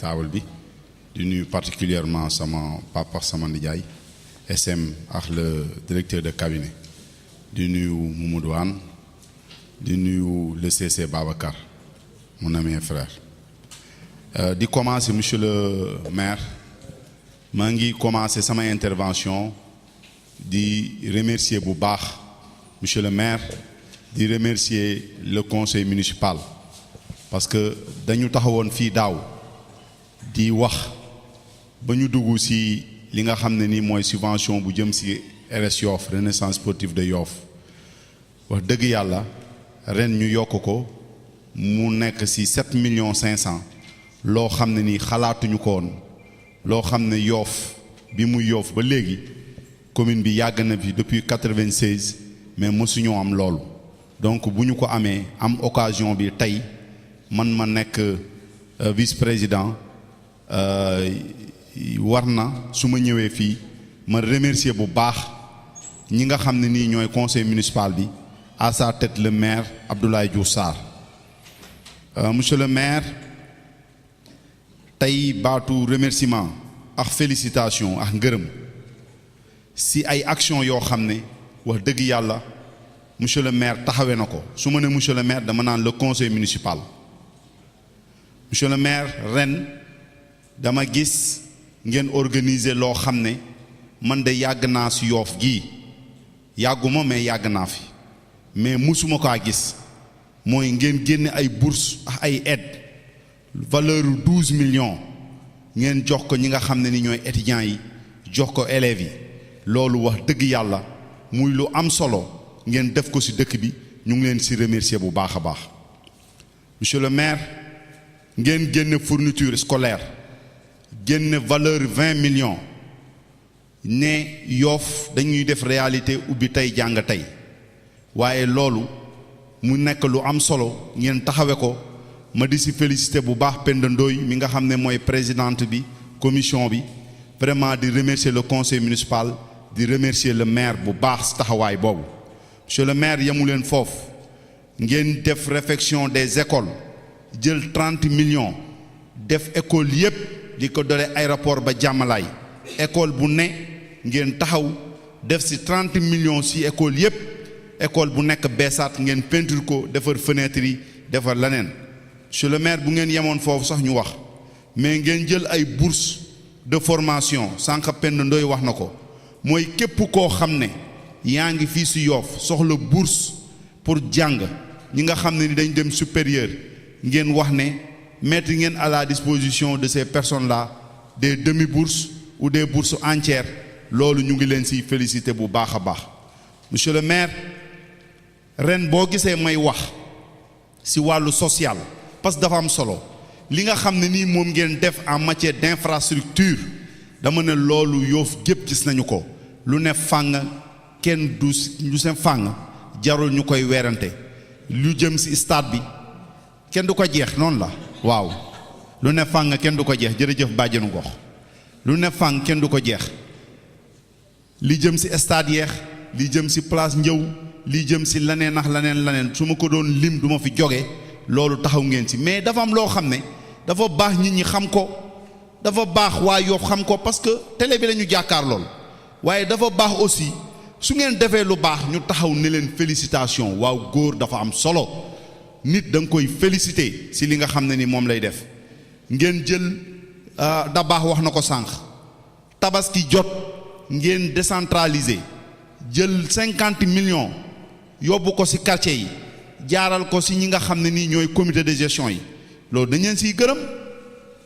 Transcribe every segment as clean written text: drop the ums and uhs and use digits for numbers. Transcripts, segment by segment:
table bi di nuyu particulièrement sama papa sama nijaay SM ak le directeur de cabinet di nuyu Mamadou Anne di nuyu le CC Babacar mon ami et frère di commencer monsieur le maire maa ngi commencer sama intervention di remercier bu baax monsieur le maire di remercier le conseil municipal parce que dañu taxawoon fii daaw di wax ba ñu dugg ci li nga xam ne ni mooy subvention bu jëm ci RS Yoff Renaissance sportive de Yoff wax dëgg yàlla ren ñu yokk ko mu nekk ci 7,500,000 loo xam ne ni xalaatuñu ko woon loo xam ne Yoff bi muy Yoff ba léegi commune bi yàgg na fi depuis 96 mais mësuñoo am loolu donc bu ñu ko amee am occasion bi tey man ma nekk vice-président war na su ma ñëwee fii ma remercier bu baax ñi nga xam ne nii ñooy conseil municipal bi à sa tête le maire Abdoulaye Diouf Sarr monsieur le maire tey baatu remerciement ak félicitation ak ngërëm si ay action yoo xam ne wax dëgg yàlla monsieur le maire taxawee na ko su ma ne monsieur le maire dama naan le conseil municipal monsieur le maire ren dama gis ngeen organiser loo xam ne man de yàgg naa si Yoff gii yàgguma mais yàgg naa fi mais musuma kaa gis mooy ngeen génne ay bourse ak ay aide valeur 12 millions ngeen jox ko ñi nga xam ne ni ñooy étudiants yi jox ko élèves yi loolu wax dëgg yàlla muy lu am solo ngeen def ko ci dëkk bi ñu ngi leen ci remercier bu baax a baax monsieur le maire ngeen génne fourniture scolaire génne valeur 20 millions ne Yoff dañuy def réalité ubbi tey jàng tey waaye loolu mu nekk lu am solo ngeen taxawe ko ma di ci félicité bu baax Penda Ndoye mi nga xam ne mooy présidente bi commission bi vraiment di remercier le conseil municipal di remercier le maire bu baax ci taxawaay boobu monsieur le maire yamu leen foofu ngeen def réfection des écoles jël 30 millions def école yépp di ko dole aéroport ba jàmmalaay école bu ne ngeen taxaw def ci 30 millions ci école yépp école bu nekk beesaat ngeen peinture ko defar fenêtre yi defar leneen monsieur le maire bu ngeen yemoon foofu sax ñu wax mais ngeen jël ay bourse de formation sànq Penda Ndoye wax na ko mooy képp koo xam ne yaa ngi fii ci Yoff soxla bourse pour jàng ñi nga xam ne ni dañ dem supérieur ngeen wax ne mettre ngeen à la disposition de ces personnes-là des demi-bourses ou des bourses entières loolu ñu ngi leen ci féliciter bu baax a baax monsieur le maire ren boo gisee may wax ci wàllu social parce que dafa am solo li nga xam ne nii moom ngeen def en matière d'infrastructure dama ne loolu Yoff gépp gis nañu ko lu ne fàng kenn du seen fàng jarul ñu koy weerante lu jëm ci stade bi kenn du ko jeex noonu la waaw lu ne fàng kenn du ko jeex jërëjëf bàjjenu gox lu ne fàng kenn du ko jeex li jëm ci stade yeex li jëm ci place njëw li jëm ci laneen ak laneen su ma ko doon lim du ma fi jóge loolu taxaw ngeen ci mais dafa am loo xam ne dafa baax nit ñi xam ko dafa baax waa Yoff xam ko parce que télé bi lañu jàkkaar lool waaye dafa baax aussi su ngeen defee lu baax ñu taxaw ne leen félicitation waaw góor dafa am solo nit da nga koy féliciter ci li nga xam ne ni moom lay def ngeen jël da baax wax na ko sànq tabaski jot ngeen décentraliser jël 50 millions yóbbu ko ci quartier yi jaaral ko ci ñi nga xam ne nii ñooy comité de gestion yi loolu dañ leen ciy gërëm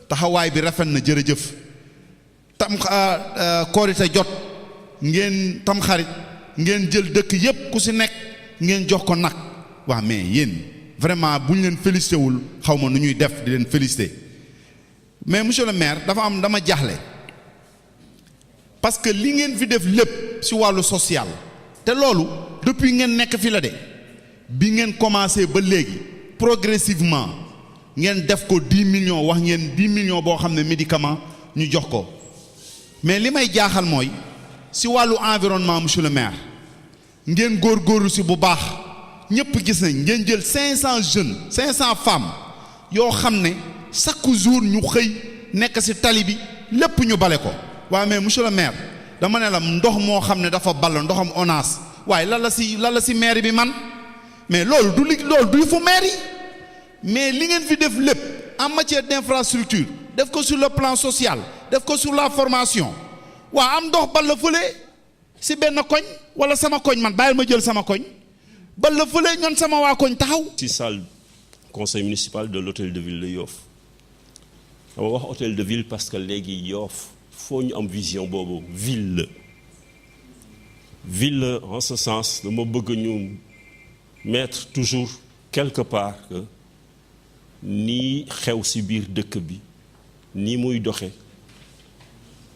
taxawaay bi rafet na jërëjëf tam korite jot ngeen tam xarit ngeen jël dëkk yépp ku ci nekk ngeen jox ko nag waa mais yéen vraiment bu ñu leen félicité wul xaw ma nu ñuy def di leen félicité mais monsieur le maire dama jaaxle parce que li ngeen fi def lépp ci wàllu social te loolu depuis ngeen nekk fi la de bi ngeen commencé ba léegi progressivement ngeen def ko 10 millions wax ngeen 10 millions boo xam ne médicament ñu jox ko mais li may jaaxal mooy ci wàllu environnement monsieur le maire ngeen góorgóorlu ci bu baax ñëpp gis nañ ngeen jël 500 jeunes 500 femmes yoo xam ne chaque jour ñu xëy nekk ci tali bi lépp ñu bale ko waaye mais monsieur le maire dama ne la ndox moo xam ne dafa ball ndoxam ONAS waaye lan la ci maire bi man mais loolu du fu maire yi mais li ngeen fi def lépp en matière d'infrastructure def ko sur le plan social def ko sur la formation waa am ndox ball fële ci benn koñ wala sama koñ man bàyyil ma jël sama koñ ball fële ñoon sama waa koñ taxaw. ci salle conseil municipal de l'hôtel de ville de Yoff dama wax hôtel de ville parce que léegi Yoff foo ñu am vision boobu ville la en ce sens dama bëgg ñu mettre toujours quelque part que nii xew ci biir dëkk bi nii muy doxe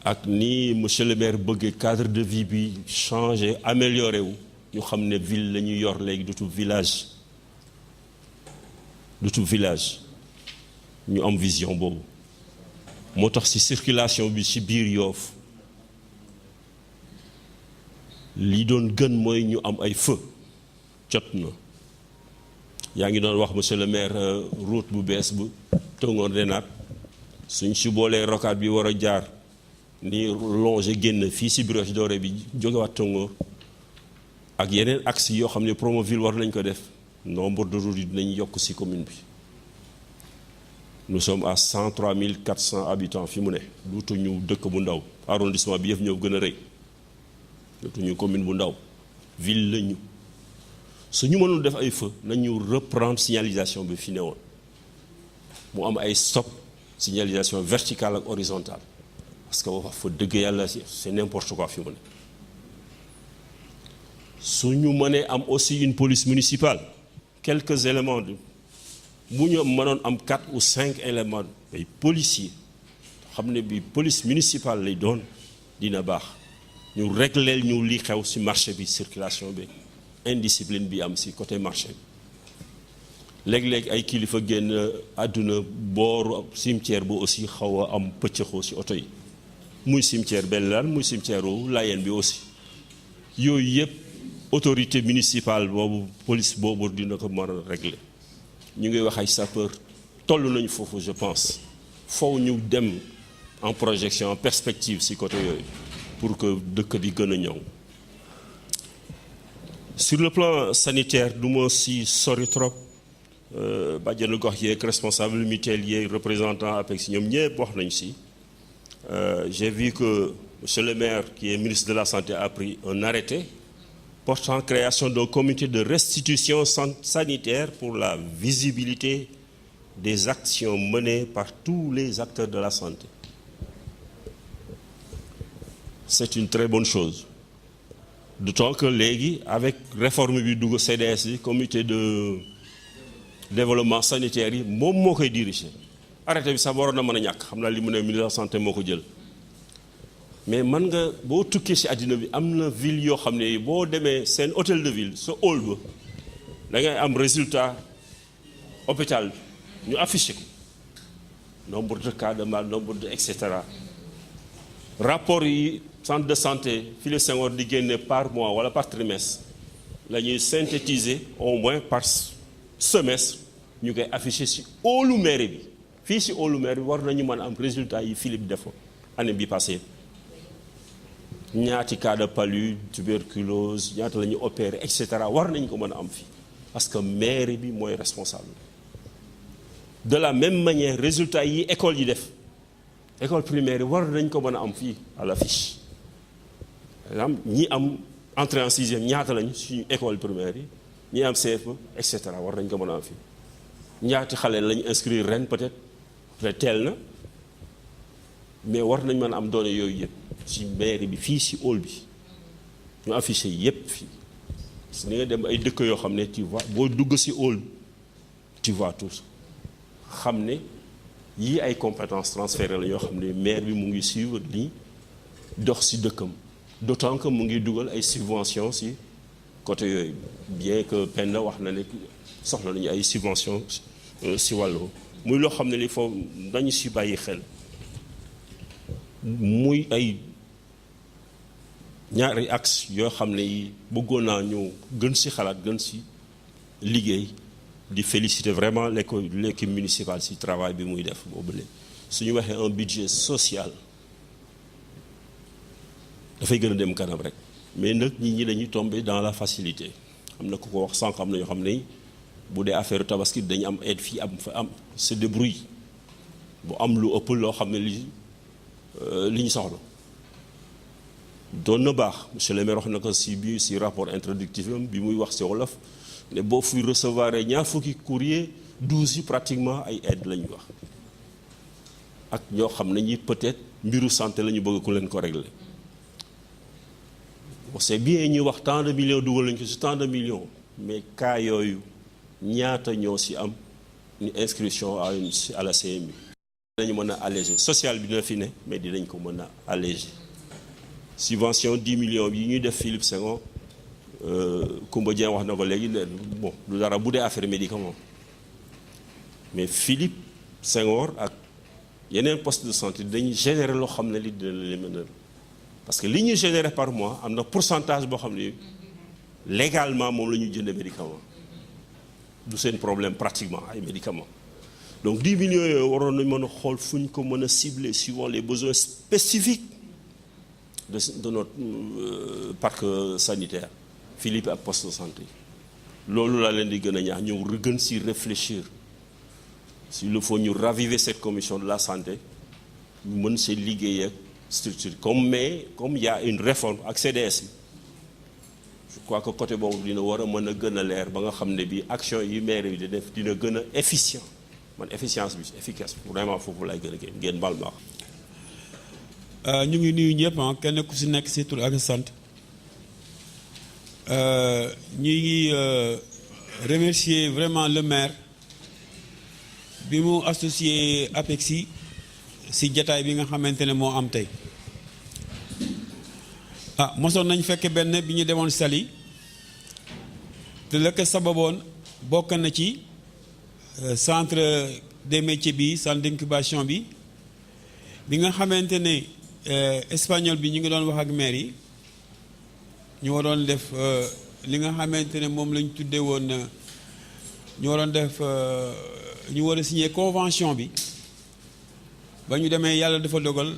ak nii monsieur le maire bëggee cadre de vie bi changer amélioré wu ñu xam ne ville la ñu yor léegi du tout village ñu am vision boobu moo tax ci circulation bi ci biir Yoff li doon gën mooy ñu am ay feu jot na yaa ngi doon wax monsieur le maire route bu bees bu Tongoor Renaat suñ ci boolee rocade bi war a jaar ni longer génn fii ci Brioche Dorée bi jógewaat Tongoor ak yeneen axes yoo xam ne Promoville war nañ ko def nombre de routes yi dinañ yokk ci commune bi nous sommes à 103 400 habitants fi mu ne duutuñu dëkk bu ndaw arrondissement bi yëpp ñëw gën a rëy duutuñu commune bu ndaw ville lañu su ñu mënul def ay feu nañu reprendre signalisation bi fi ne woon mu am ay stop signalisation verticale ak horizontale parce que wax fa dëgg yàlla c'est n'importe quoi fi mu ne su ñu mënee am aussi une police municipale quelques éléments de bu ñu mënoon am 4 ou 5 éléments ay policiers xam ne bi police municipale lay doon dina baax ñu régleel ñu li xew ci marché bi circulation bi indiscipline bi am ci côté marché bi léeg-léeg ay kilifa génn àdduna booru cimetière bu aussi xaw a am pëccëxoo ci oto yi muy cimetière Belle-Île muy cimetière u Layène bi aussi yooyu yëpp autorité municipale boobu police boobu dina ko mën a régler ñu ngi wax ay sapeur toll nañu foofu je pense foofu ñu dem en projection en perspective ci côté yooyu pour que dëkk bi gën a ñëw sur le plan sanitaire du ma ci sori trop bàjjenu gox yeeg responsable mutuel yeeg représentant APEX ñoom ñëpp wax nañu ci j'ai vu que monsieur le maire qui est ministre de la santé a pris un arrêté portant création d'un comité de restitution sanitaire pour la visibilité des actions menées par tous les acteurs de la santé. C'est une très bonne chose. D'autant que léegi avec réforme bi dugg CDS yi comité de développement sanitaire yi moom moo koy diriger arrêté bi sax waroon na mën a ñàkk xam naa li mu ne ministre de la santé moo ko jël mais man nga boo tukkee ci àddina bi am na ville yoo xam ne boo demee seen hôtel de ville sa hall ba da ngay am résultat hôpital ñu affiché ko nombre de cas de mal nombre de et cetera rapport yi centre de santé Philippe Senghor di génne par mois wala par trimestre la ñuy synthétiser au moins par semestre ñu koy affiché ci hallu mairie bi fii ci hallu mairie bi war nañu mën a am résultat yi Philippe defoon année bi passée ñaati cas de palu tuberculose ñaata la ñuy opérer et cetera war nañu ko mën a am fii parce que mairie bi mooy responsable de la même manière résultat yi école yi def école primaire yi war nañ ko mën a am fii à l'affiche par exemple ñi am entrée en sixième ñaata lañu suñu école primaire yi ñi am CFE et cetera war nañ ko mën a am fii ñaati xale lañu inscrire ren peut-être teel na mais war nañ mën a am données yooyu yëpp ci mairie bi fii ci hall bi ñu affiché yëpp fii parce que ni nga dem ay dëkk yoo xam ne tu vois boo dugg ci hall tu vois tout xam ne yii ay compétences transférées la yoo xam ne maire bi mu ngi suivre lii dox ci dëkkam d'autant que mu ngi dugal ay subventions ci côté yooyu bien que Penda wax na ne soxla nañu ay subventions ci wàllu muy loo xam ne li foofu dañu ci bàyyi xel muy ay ñaari axe yoo xam ne yi bëggoon naa ñu gën ci xalaat gën ci liggéey di féliciter vraiment l'équipe municipale ci travail bi muy def boobule su ñu waxee un budget social dafay gën a dem kanam rek mais nag nit ñi dañuy tomber dans la facilité am na ku ko wax sànq am na ñoo xam ne bu dee affaire tabaski dañu am aide fii am fa am se débrouille bu am lu ëpp loo xam ne li ñu soxla doon na baax monsieur le maire wax na ko si rapport introductif bi muy wax si wolof ne boo fi recevoir ñaar fukki courrier 12 yi pratiquement ay aide la ñuy wax ak ñoo xam ne ñi peut-être mbiru santé la ñu bëgg ku leen ko régler c'est bien ñu wax tant de millions dugal nañu ko si tant de millions mais cas yooyu ñaata ñoo si am une inscription à la CMU. dinañu mën a alléger social bi dina fi ne mais dinañ ko mën a alléger subvention 10 millions yi ñuy def Philippe Senghor Koumba Dieng wax na ko léegi bon du dara bu dee affaire médicament mais Philippe Senghor ak yeneen poste de santé dañuy générer loo xam ne li dina leen mën a parce que li ñuy générer par mois am na pourcentage boo xam ne légalement moom la ñuy jëndee médicament du seen problème pratiquement ay médicaments donc 10 millions yooyu waroon nañ mën a xool fu ñu ko mën a cibler suivant les besoins spécifiques de notre parc sanitaire Philippe ak poste de santé loolu laa leen di gën a ñaax ñëw gën si réfléchir s'il le faut ñu raviver cette commission de la santé ñu mën see liggéey ak structure comme il y a une réforme ak CDS bi je crois que côté boobu dina war a mën a gën a leer ba nga xam ne bi action yi maire yi di def dina gën a efficient man efficience bi efficace vraiment foofu lay gën a ngeen baal baax. ñu ngi nuyu ñëpp kenn ku si nekk si tur ak sant ñu ngi remercier vraiment le maire bi mu associé APEXI si jataay bi nga xamante ne moo am tey mosoon nañ fekk benn bi ñu demoon Saly te la ko sababoon bokk na ci centre des métiers bi centre d'incubation bi nga xamante ne espagnol bi ñu ngi doon wax ak maire yi ñu waroon def li nga xamante ne moom lañ tuddee woon ñu waroon def ñu war a signer convention bi ba ñu demee yàlla dafa dogal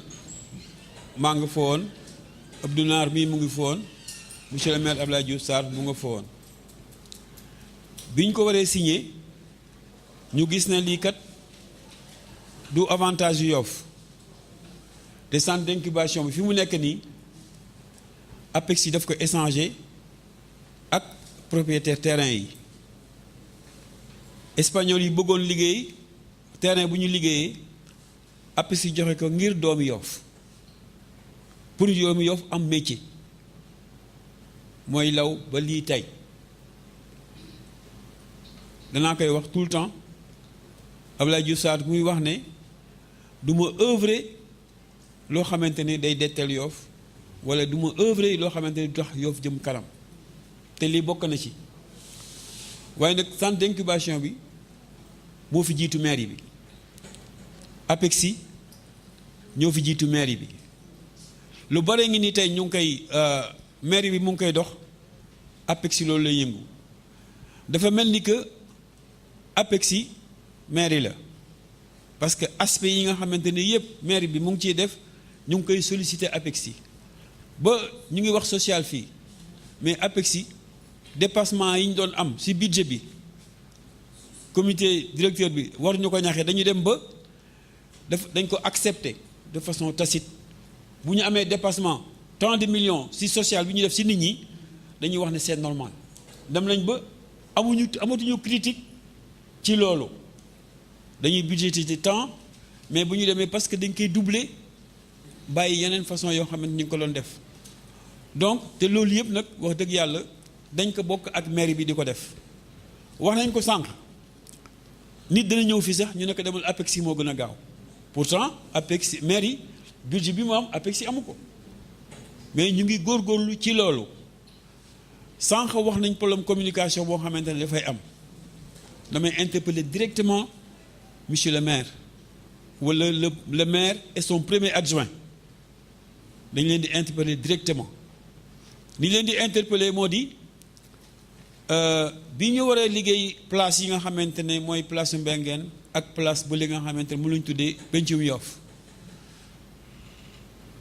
maa nga fa woon Abdou Naar mii mu ngi fa woon monsieur le maire Abdoulaye Diouf Sarr mu nga fa woon bi ñu ko waree signer ñu gis ne lii kat du avantage yu Yoff te centre d'incubation bi fi mu nekk nii APEXI daf ko échanger ak propriétaire terrain yi espagnol yi bëggoon liggéey terrain bu ñu liggéeyee APEXI joxe ko ngir doomu Yoff pour doomu Yoff am métier mooy law ba lii tey danaa koy wax tout le temps Abdoulaye Diouf Sarr muy wax ne du ma œuvrer loo xamante ne day detteel Yoff wala du ma œuvrer loo xamante ne du tax Yoff jëm kanam te lii bokk na ci waaye nag centre d'incubation bi moo fi jiitu mairie bi APEXI ñoo fi jiitu mairie bi lu bare ngi ni tey ñu ngi koy mairie bi mu ngi koy dox APEXI loolu lay yëngu dafa mel ni que APEXI mairie la parce que aspect yi nga xamante ne yëpp mairie bi mu ngi ciy def ñu ngi koy solliciter APEXI ba ñu ngi wax social fii mais APEXI dépassement yi ñu doon am ci budget bi comité directeur bi war ñu ko ñaxee dañu dem ba dañ ko accepter de façon tacite bu ñu amee dépassement tant de millions ci social bi ñu def ci nit ñi dañuy wax ne c'est normal dem nañ ba amatuñu critique ci loolu dañuy budgéter ci temps mais bu ñu demee parce que dañ koy doubler bàyyi yeneen façon yoo xamante ñu ngi ko doon def donc te loolu yëpp nag wax dëgg yàlla dañ ko bokk ak mairie bi di ko def wax nañ ko sànq nit dana ñëw fii sax ñu ne ko demal APEXI moo gën a gaaw pourtant APEXI mairie budget bi mu am APEXI amu ko mais ñu ngi góorgóorlu ci loolu sànq wax nañ problème communication boo xamante ne dafay am damay interpeller directement monsieur le maire wala le maire et son premier adjoint dañ leen di interpeller directement li leen di interpeller moo di bi ñu waree liggéey place yi nga xamante ne mooy place Mbengeen ak place ba li nga xamante ne mu lañ tuddee pencum Yoff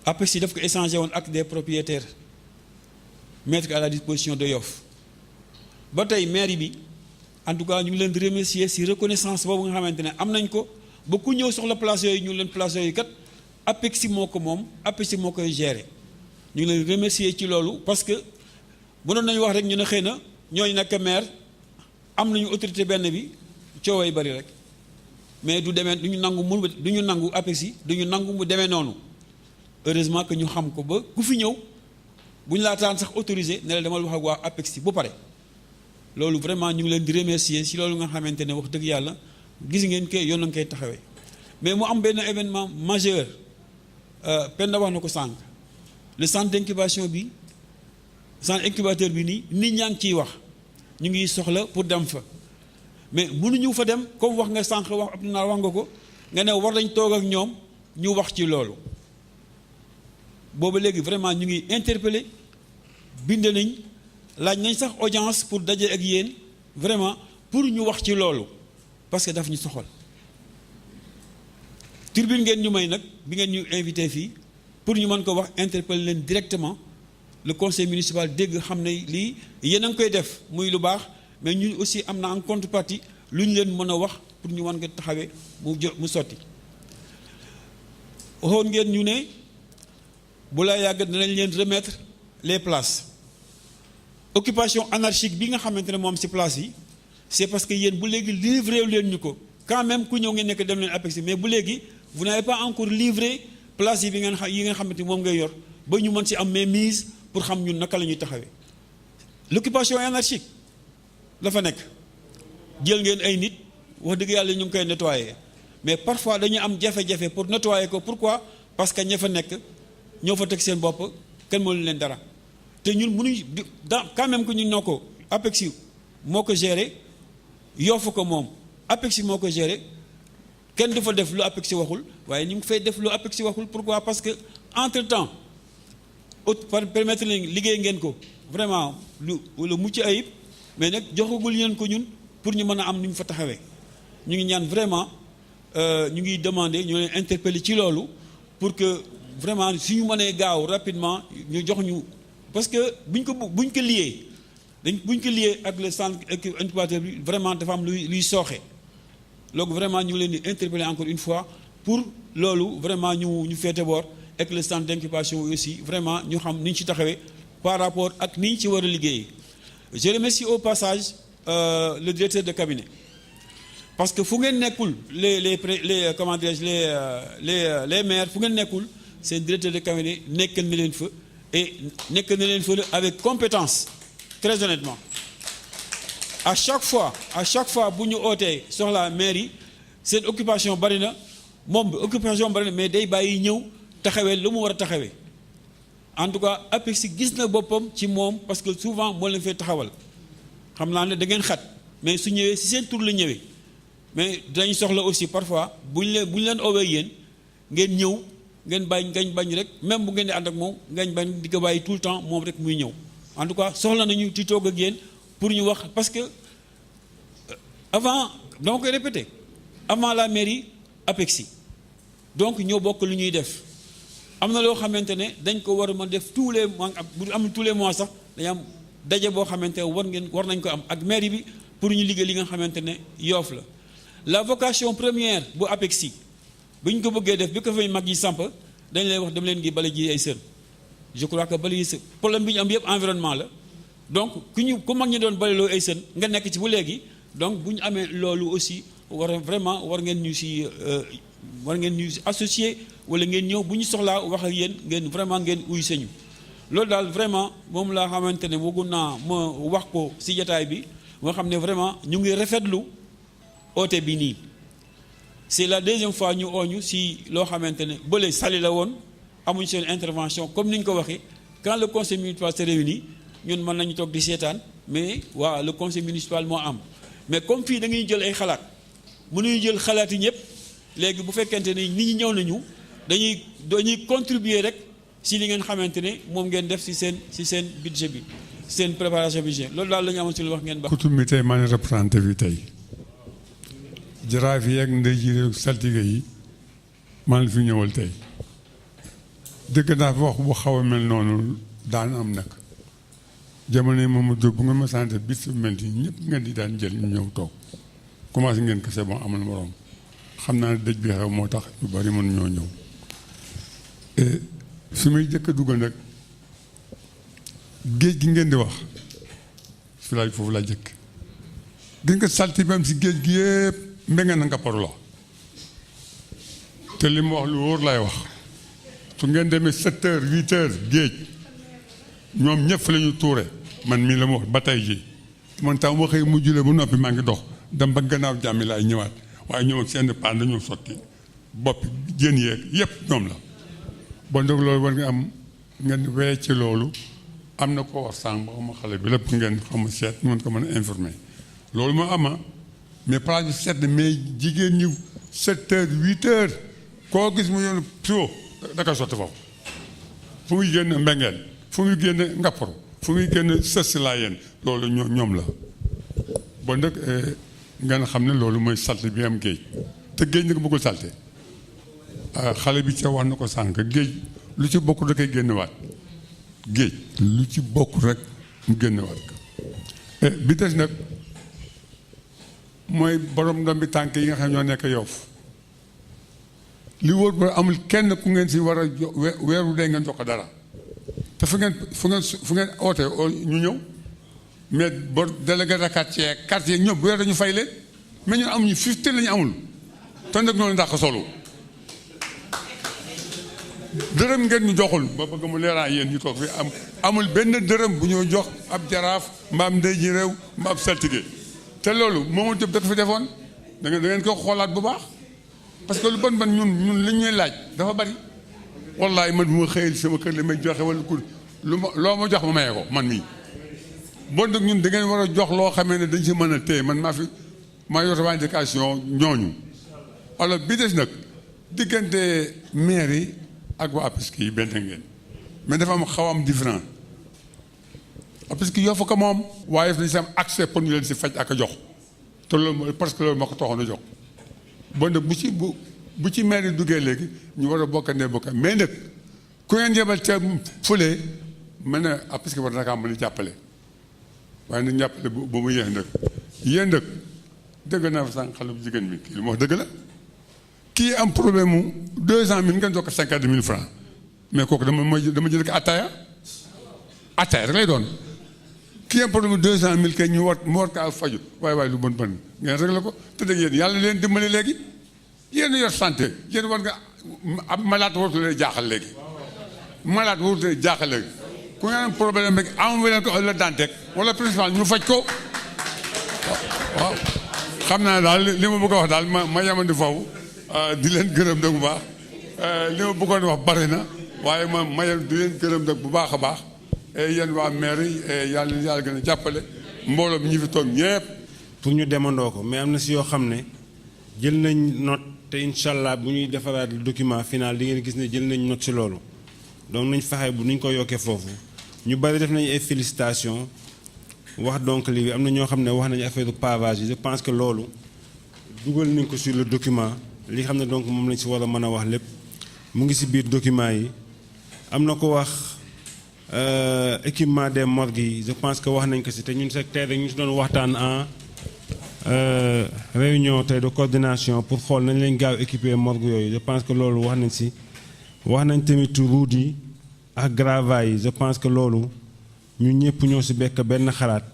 APEX daf ko échangé woon ak des propriétaires mettre à la disposition de Yoff ba tey mairie bi en tout cas ñu ngi leen di remercier si reconnaissance boobu nga xamante ne am nañ ko ba ku ñëw soxla place yooyu ñu leen place yooyu kat APEX moo ko moom APEX moo koy gérer ñu ngi leen remercier ci loolu parce que mënoon nañu wax rek ñu ne xëy na ñooñu nekk maire am nañu autorité benn bi cooway bari rek mais du demee du ñu nangu APEX du ñu nangu mu demee noonu heureusement que ñu xam ko ba ku fi ñëw bu ñu laataan sax autorisé ne la demal wax ak waa APEX bu pare loolu vraiment ñu ngi leen di remercier si loolu nga xamante ne wax dëgg yàlla gis ngeen que yoon nañu koy taxawee mais mu am benn événement majeur Penda wax na ko sànq le centre d'incubation bi centre incubateur bi nii nit ñaa ngi ciy wax ñu ngi soxla pour dem fa mais mënuñu fa dem comme wax nga sànq wax ab naa wax nga ko nga ne war nañ toog ak ñoom ñu wax ci loolu boobu léegi vraiment ñu ngi interpellé bind nañ laaj nañ sax audience pour daje ak yéen vraiment pour ñu wax ci loolu parce que daf ñu soxal turbine ngeen ñu may nag bi ngeen ñu invité fii pour ñu mën ko wax interpeller leen directement le conseil municipal dégg xam ne lii yéen a ngi koy def muy lu baax mais ñun aussi am na en contrepartie lu ñu leen mën a wax pour ñu mën ko taxawee mu sotti waxoon ngeen ñu ne bu laa yàgg danañ leen remettre les places occupation anarchique bi nga xamante ne moom ci place yi c'est parce que yéen bu léegi livré leen ñu ko quand même ku ñëw ngeen nekk dem leen APEX mais bu léegi vous n'avez pas encore livré place yi bi ngeen yi nga xamante ni moom ngay yor ba ñu mën ci am mainmise pour xam ñun naka la ñuy taxawee l'occupation anarchique la fa nekk jël ngeen ay nit wax dëgg yàlla ñu ngi koy nettoyer mais parfois dañuy am jafe-jafe pour nettoyer ko pourquoi parce que ña fa nekk ñoo fa teg seen bopp kenn mënu leen dara te ñun mënuñ quand même que ñun ñoo ko APEX moo ko gérer Yoff ko moom APEX moo ko gérer kenn du fa def lu APEX waxul waaye ñu ngi fay def lu APEX waxul pourquoi parce que entre temps permettre leen liggéey ngeen ko vraiment lu mucc ayib mais nag joxagul leen ko ñun pour ñu mën a am ni mu fa taxawee ñu ngi ñaan vraiment ñu ngi demander ñu leen interpeller ci loolu pour que vraiment suñu mënee gaaw rapidement ñu jox ñu parce que buñ ko lié buñ ko lié ak le centre incubateur bi vraiment dafa am luy sooxe donc vraiment ñu ngi leen di interpeller encore une fois pour loolu vraiment ñu féete boor ak le centre d'incubation aussi vraiment ñu xam ni ñu ci taxawee par rapport ak ni ñu ci war a liggéeyee. Je remercie au passage le directeur de cabinet parce que fu ngeen nekkul les comment dirais-je les maires fu ngeen nekkul seen directeur de cabinet nekkal na leen fa et nekk na leen fa avec compétence très honnêtement à chaque fois bu ñu ootee soxla maire yi seen occupation bari na moom occupation bari na mais day bàyyi ñëw taxawee lu mu war a taxawee en tout cas APEX gis na boppam ci moom parce que souvent moo leen fay taxawal xam naa ne da ngeen xat mais su ñëwee si seen tur la ñëwee mais dañ soxla aussi parfois bu ñu leen oowee yéen ngeen ñëw ngeen bañ rek même bu ngeen di ànd ak moom ngeen bañ di ko bàyyi tout le temps moom rek muy ñëw en tout cas soxla nañu ci toog ak yéen pour ñu wax parce que avant dama koy répéter avant la mairie APEX donc ñoo bokk lu ñuy def am na loo xamante ne dañ ko war a mën def tous les mois bu amul tous les mois sax dañu am daje boo xamante ne war nañ ko am ak mairie bi pour ñu liggéey li nga xamante ne Yoff la vocation première bu APEX bu ñu ko bëggee def bi ko fay mag yi samp dañ lay wax dem leen ngi bale ji ay sën je crois que bale yi sën problème bi ñu am yëpp environnement la donc ku mag ñi doon baleloo ay sën nga nekk ci bu léegi donc bu ñu amee loolu aussi war ngeen ñu si associé wala ngeen ñëw bu ñu soxlaa wax ak yéen ngeen vraiment ngeen uy sañu loolu daal vraiment moom laa xamante ne bëggu naa ma wax ko si jataay bi moo xam ne vraiment ñu ngi rafetlu oote bi nii c'est la deuxième fois ñu ooñu si loo xamante ne bële sali la woon amuñ seen intervention comme ni ñu ko waxee quand le conseil municipal se réunit ñun mën nañu toog di seetaan mais waaw le conseil municipal moo am mais comme fii da ngay jël ay xalaat mënuñu jël xalaat yi ñëpp léegi bu fekkente ne nit ñi ñëw nañu dañuy contribuer rek si li ngeen xamante ne moom ngeen def si seen budget bi seen préparation budget loolu daal la ñu amoon si lu wax ngeen ba. coutume bi tey maa ngi représenté bi tey jaraaf yi ak ndey ji réew saltige yi maa ngi fi ñëwal tey dëgg naa fi wax bu xaw a mel noonu daan am nag jamono yi moom jóg bu nga ma sant bis bu mel nii ñëpp ngeen di daan jël ñu ñëw toog commencé ngeen ko c'est bon amul morom xam naa ne dëj bi xew moo tax yu bari mën ñoo ñëw fi may jëkk a dugg nag géej gi ngeen di wax fi laay foofu laa jëkk gis nga salti bi am si géej gi yëpp mbénge na nga par la te li mu wax lu wóor laay wax su ngeen demee 7 heures 8 heures géej ñoom ñëpp la ñu tuure man mii la ma wax ba tey jii man tam ma xëy mu julee bu noppi maa ngi dox dem ba gannaaw jàmmi laay ñëwaat waaye ñoom ak seen paan dañoo sotti bopp jën yeeg yëpp ñoom la bon donc loolu war nga am ngeen wee ci loolu am na ko wax sànq ba ma xale bi lépp ngeen xam seet ñu mën ko mën a informer loolu moo ama mais place bi sedd mais jigéen ñi 7 heures 8 heures koo gis mu yoon siwo da koy sotti foofu fu muy génn mbengeen fu muy génn ngapparu fu muy génn sës laa yéen loolu ñoom la bon nag ngeen xam ne loolu mooy salte bi am géej te géej nag bëggul salte xale bi ca wax na ko sànq géej lu ci bokk da koy génnewaat géej lu ci bokk rek mu génnewaat bi des nag mooy borom ndombi tànk yi nga xam ñoo nekk Yoff li wóor ba amul kenn ku ngeen si war a weeru dee ngeen jox ko dara te fu ngeen oote ñu ñëw mais ba délégué de quartier ñoom bu weer dañu fay leen mais ñun amuñu 50 la ñu amul te nag noonu ndax solo dërëm ngeen ñu joxul ba bëgg mu leeraan yéen ñu toog fi amul benn dërëm bu ñoo jox ab jaraaf mbaam ndey ji réew mbaam saltige te loolu moomu jëpp da ko fi defoon da ngeen ko xoolaat bu baax parce que lu bon ñun li ñuy laaj dafa bari wallaay man bu ma xëyal sama kër li may joxe wala ku loo ma jox ma maye ko man mii bon nag ñun da ngeen war a jox loo xamee ne dañ si mën a téye man maa yor revendication ñooñu alors bi des nag diggante maire yi ak waa APESC yi benn ngeen mais dafa am xaw am différent APESC yoo fa ko moom waaye dañu si am accès pour ñu leen si faj ak a jox te loolu mooy parce que loolu moo ko taxoon a jox bon nag bu ci maire yi duggee léegi ñu war a bokkandee bokka mais nag ku ngeen yebal ca fële mën na APESC war na kaa mën a jàppale waaye nag jàppale bu mu yéex nag yéen nag dëgg naa fa sànq xale bu jigéen bi kii li mu wax dëgg la kii am problème mu 200 000 ngeen jox ko 50 000 francs mais kooku dama jël ko attaaya rek lay doon kii am problème mu 200 000 kay mu war kaa faju waaye lu bon ngeen réglé ko te dëgg yéen yàlla leen dimbali léegi yéen yor santé yéen war nga ab malade waratu leen jaaxal léegi malade waratu leen jaaxal léegi ku ngeen am problème rek amu leen ko la Dantec wala principal ñu faj ko waaw xam naa daal li ma bëgg a wax daal ma yamandi foofu di leen gërëm nag bu baax li ma bëggoon wax bari na waaye ma di leen gërëm nag bu baax a baax yéen waa maire yi yàlla gën a jàppale mbooloo bi ñu fi toog ñëpp pour ñu demandoo ko mais am na si yoo xam ne jël nañ note te incha allah bu ñuy defaraat document final di ngeen gis ne jël nañ note si loolu donc nañ fexe bu nuñ ko yokkee foofu ñu bari def nañ ay félicitations wax donc lii am na ñoo xam ne wax nañu affaire pavage yi je pense que loolu dugal nañ ko sur le document li xam ne donc moom lañ si war a mën a wax lépp mu ngi si biir document yi am na ko wax équipement des morgues yi je pense que wax nañ ko si te ñun secteur rek ñu si doon waxtaan en réunion tey de coordination pour xool nañ leen gaaw équiper morgue yooyu je pense que loolu wax nañ si wax nañ tamit route yi ak gravaay yi je pense que loolu ñu ñëpp ñoo si bekk benn xalaat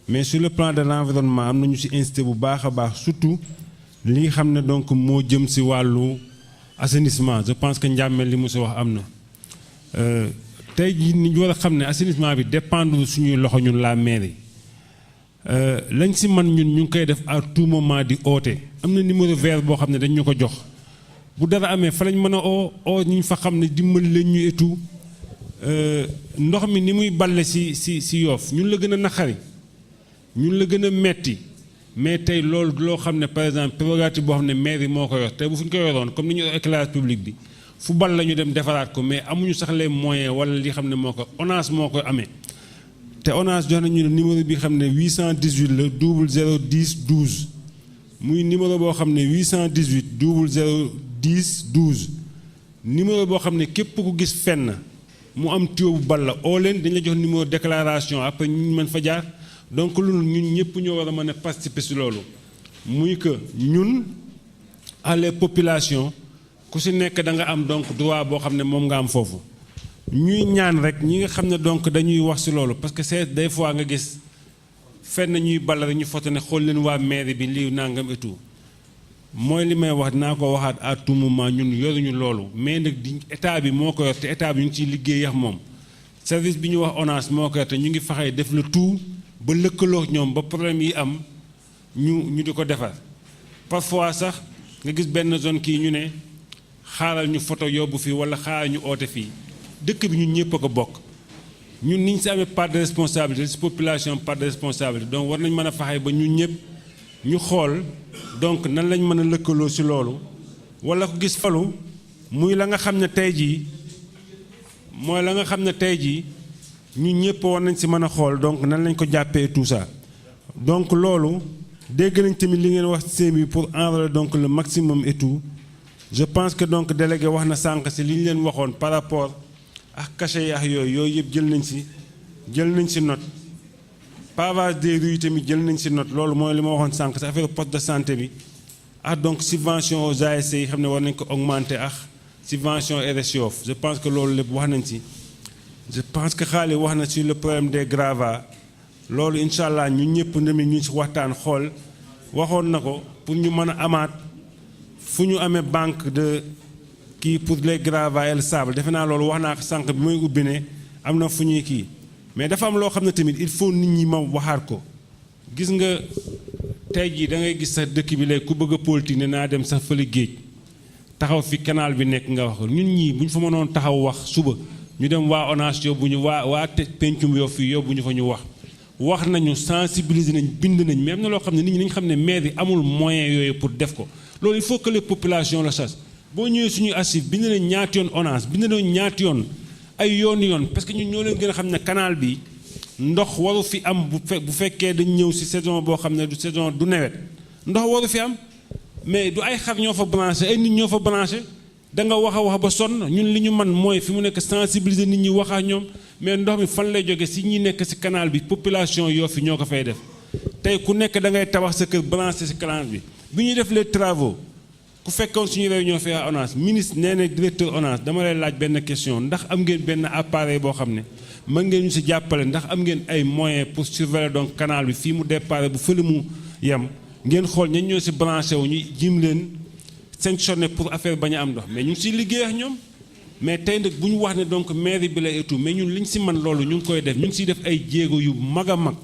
mais sur le plan de l'environnement am na ñu si incité bu baax a baax surtout li nga xam ne donc moo jëm si wàllu assainissement je pense que njàmmel li mu si wax am na tey jii ni ñu war a xam ne assainissement bi dépendre suñuy loxo ñun la mairie lañ si man ñun ñu ngi koy def à tout moment di oote am na numéro vert boo xam ne dañ ñu ko jox bu dara amee fa lañ mën a oo ñu fa xam ne dimbali leen ñu etu ndox mi ni muy balle si Yoff ñun la gën a naqari ñun la gën a metti mais tey loolu loo xam ne par exemple prérogative boo xam ne maire yi moo ko yor tey bu fu ñu ko yoroon comme ni ñu yor éclairage public bi fu bal la ñu dem defaraat ko mais amuñu sax les moyens wala li xam ne moo ko ONAS moo ko amee te ONAS jox nañu numéro bi xam ne 818 la 00 10 12 muy numéro boo xam ne 818 00 10 12 numéro boo xam ne képp ku gis fenn mu am tuyau bu bal la oo leen dañ la jox numéro déclaration après ñu mën fa jaar donc loolu ñun ñëpp ñoo war a mën a participer si loolu muy que ñun à les populations ku si nekk da nga am donc droit boo xam ne moom nga am foofu ñuy ñaan rek ñi nga xam ne donc dañuy wax si loolu parce que c'est des fois nga gis fenn ñuy ball rek ñu foto ne xool leen waa mairie bi lii nangam et tout mooy li may wax dinaa ko waxaat à tout moment ñun yoruñu loolu mais nag di état bi moo ko yor te état bi ñu ngi ciy liggéey ak moom service bi ñu wax ONAS moo ko yor te ñu ngi faxee def le tout ba lëkkaloo ñoom ba problème yi am ñu di ko defar parfois sax nga gis benn zone kii ñu ne xaaral ñu photo yóbbu fii wala xaaral ñu oote fii dëkk bi ñun ñëpp a ko bokk ñun ni ñu si amee part de responsabilité si population part de responsabilité donc war nañ mën a faxee ba ñun ñëpp ñu xool donc nan lañ mën a lëkkaloo si loolu wala ko gis falu muy la nga xam ne tey jii mooy la nga xam ne tey jii ñun ñëpp war nañ si mën a xool donc nan lañ ko jàppee tout ça donc loolu dégg nañ tamit li ngeen wax ci bi pour enrôler donc le maximum et tout je pense que donc délégué wax na sànq si li ñu leen waxoon par rapport ak cachet yi ak yooyu yëpp jël nañ si note pavage des rues tamit jël nañ si note loolu mooy li ma waxoon sànq si affaire poste de santé bi ak donc subvention aux ASC yi xam ne war nañ ko augmenter ak subvention RSIOF je pense que loolu lépp wax nañ si je pense que xaalis wax na sur le problème des gravats loolu incha allah ñun ñëpp ndemit ñu si waxtaan xool waxoon na ko pour ñu mën a amaat fu ñu amee banque de kii pour les gravats et le sable defe naa loolu wax naa ko sànq bi muy ubbi ne am na fu ñuy kii mais dafa am loo xam ne tamit il faut nit ñi ma waxaat ko gis nga tey jii da ngay gis sax dëkk bi léegi ku bëgg a politique ne naa dem sax fële géej taxaw fi canal bi nekk nga wax ko ñun ñii bu ñu fa mënoon taxaw wax suba ñu dem waa ONAS yóbbu ñu waa pencum yoo fii yóbbu ñu fa ñu wax nañu sensibiliser nañ bind nañ mais am na loo xam ne nit ñi nañ xam ne maire yi amul moyen yooyu pour def ko loolu il faut que les populations le sachent boo ñëwee suñuy archive bind nañ ñaati yoon ONAS bind nañ ñaati yoon ay yoon parce que ñun ñoo leen gën a xam ne canal bi ndox waru fi am bu fekkee dañ ñëw si saison boo xam ne du saison du nawet ndox waru fi am mais du ay xar ñoo fa branché ay nit ñoo fa branché da nga wax a wax ba sonn ñun li ñu man mooy fi mu nekk sensibiliser nit ñi wax ak ñoom mais ndox mi fan lay jóge si ñi nekk si canal bi population yoo fi ñoo ko fay def tey ku nekk da ngay tabax sa kër branché si canal bi ñuy def les travaux ku fekkoon suñu réunion fi à ONAS ministre nee na directeur ONAS dama lay laaj benn question ndax am ngeen benn appareil boo xam ne mën ngeen ñu si jàppale ndax am ngeen ay moyens pour surveiller donc canal bi fii mu départ bu fële mu yem ngeen xool ñan ñoo si branché wu ñu jim leen sanctionné pour affaire bañ a am ndox mais ñu ngi siy liggéey ak ñoom mais tey nag bu ñu wax ne donc mairie bi la et tout mais ñun li ñu si man loolu ñu ngi koy def ñu ngi siy def ay jéego yu mag a mag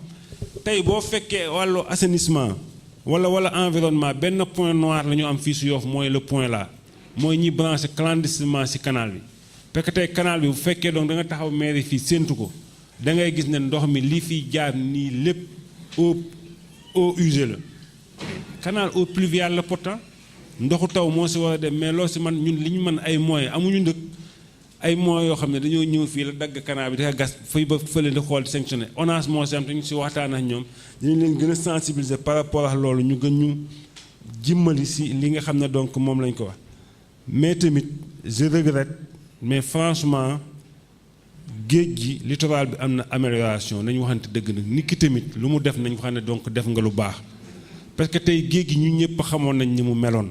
tey boo fekkee wàllu assainissement wala environnement benn point noir la ñu am fii su Yoff mooy le point là mooy ñi branché clandestinement si canal bi parce que tey canal bi bu fekkee donc da nga taxaw mairie fii séentu ko da ngay gis ne ndox mi li fiy jaar nii lépp eau usée la canal eau pluviale la pourtant ndoxu taw moo si war a dem mais loo si man ñun li ñu mën ay moyens amuñu ndëkk ay moyens yoo xam ne dañoo ñëw fii la dagg canal bi dafa gas fay ba fële di xool sanctionné ONAS moo si am te ñu si waxtaan ak ñoom dinañ leen gën a sensibiliser par rapport ak loolu ñu gën ñu jimmali si li nga xam ne donc moom lañ ko wax mais tamit je regrette mais franchement géej gi littoral bi am na amélioration nañu waxante dëgg nag nit ki tamit lu mu def nañ ko xam ne donc def nga lu baax parce que tey géej gi ñun ñëpp xamoon nañ ni mu meloon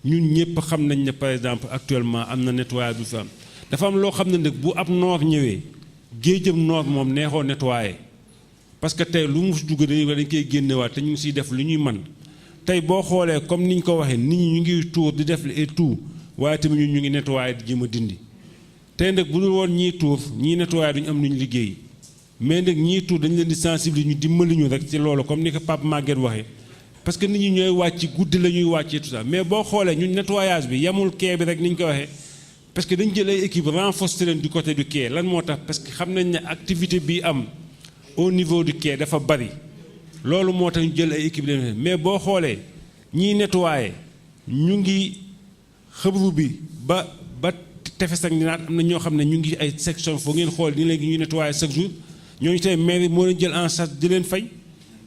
ñun ñëpp xam nañ ne par exemple actuellement am na nettoyage bu fi am dafa am loo xam ne nag bu ab noor ñëwee géejam noor moom neexoo nettoyé parce que tey lu mu dugg dañ koy génnewaat te ñu ngi siy def lu ñuy man tey boo xoolee comme ni ñu ko waxee nit ñi ñu ngi tuur di def et tout waaye tamit ñun ñu ngi nettoyé di jéem a dindi tey nag bu dul woon ñii tuur ñii nettoyé duñu am lu ñu liggéey mais nag ñii tuur dañu leen di sensibiliser ñu dimbali ñu rek ci loolu comme ni ko Pape Maguette waxee parce que nit ñi ñooy wàcc guddi la ñuy wàccee tout ça mais boo xoolee ñun nettoyage bi yamul quai bi rek ni ñu ko waxee parce que dañu jël ay équipe renforcer leen du côté du quai lan moo tax parce que xam nañ ne activité bi am au niveau du quai dafa bari loolu moo tax ñu jël ay équipe leen mais boo xoolee ñiy nettoyé ñu ngi xëbru bi ba tefes ak ninaat am na ñoo xam ne ñu ngi ay section foo ngeen xool ni léegi ñuy nettoyé chaque jour ñooñu tey mairie moo leen jël en charge di leen fay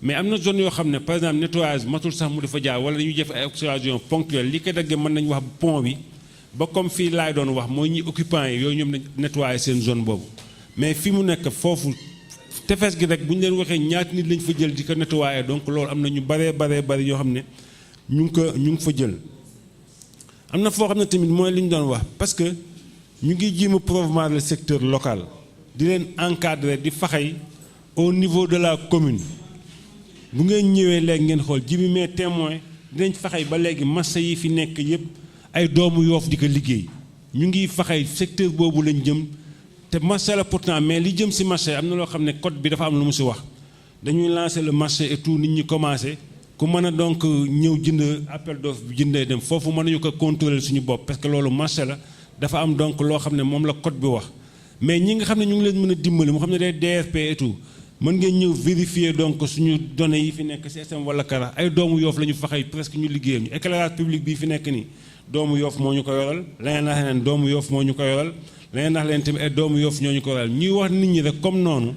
mais am na zone yoo xam ne par exemple nettoyage matul sax mu dafa jaar wala dañuy def ay observation ponctuelle li ko daggee mën nañu wax pont bi ba comme fii laay doon wax mooy ñi occupants yi yooyu ñoom nañ nettoyer seen zone boobu mais fi mu nekk foofu tefes gi rek bu ñu leen waxee ñaata nit lañ fa jël di ko nettoyer donc loolu am na ñu baree yoo xam ne ñu ngi fa jël. am na foo xam ne tamit mooy li ñu doon wax parce que ñu ngi jéem a promouvoir le secteur local di leen encadrer di faxay au niveau de la commune bu ngeen ñëwee léegi ngeen xool Djiby mais témoin dinañ faxay ba léegi marché yi fi nekk yëpp ay doomu Yoff di ko liggéey ñu ngi faxay secteur boobu lañ jëm te marché la pourtant mais li jëm ci marché am na loo xam ne code bi dafa am lu mu ci wax dañuy lancer le marché et tout nit ñi commencé ku mën a donc ñëw jënd appel d'offre bi jëndee dem foofu mën nañu ko contrôler suñu bopp parce que loolu marché la dafa am donc loo xam ne moom la code bi wax mais ñi nga xam ne ñu ngi leen mën a dimbali mu xam ne day DRP et tout mën ngeen ñëw vérifier donc suñu données yi fi nekk système wala kara ay doomu Yoff la ñu faxay presque ñu liggéeyam ñu éclairage public bii fi nekk nii doomu Yoff moo ñu ko yoral leneen nax leen doomu Yoff moo ñu ko yoral leneen nax leen tamit ay doomu Yoff ñoo ñu ko yoral ñuy wax nit ñi rek comme noonu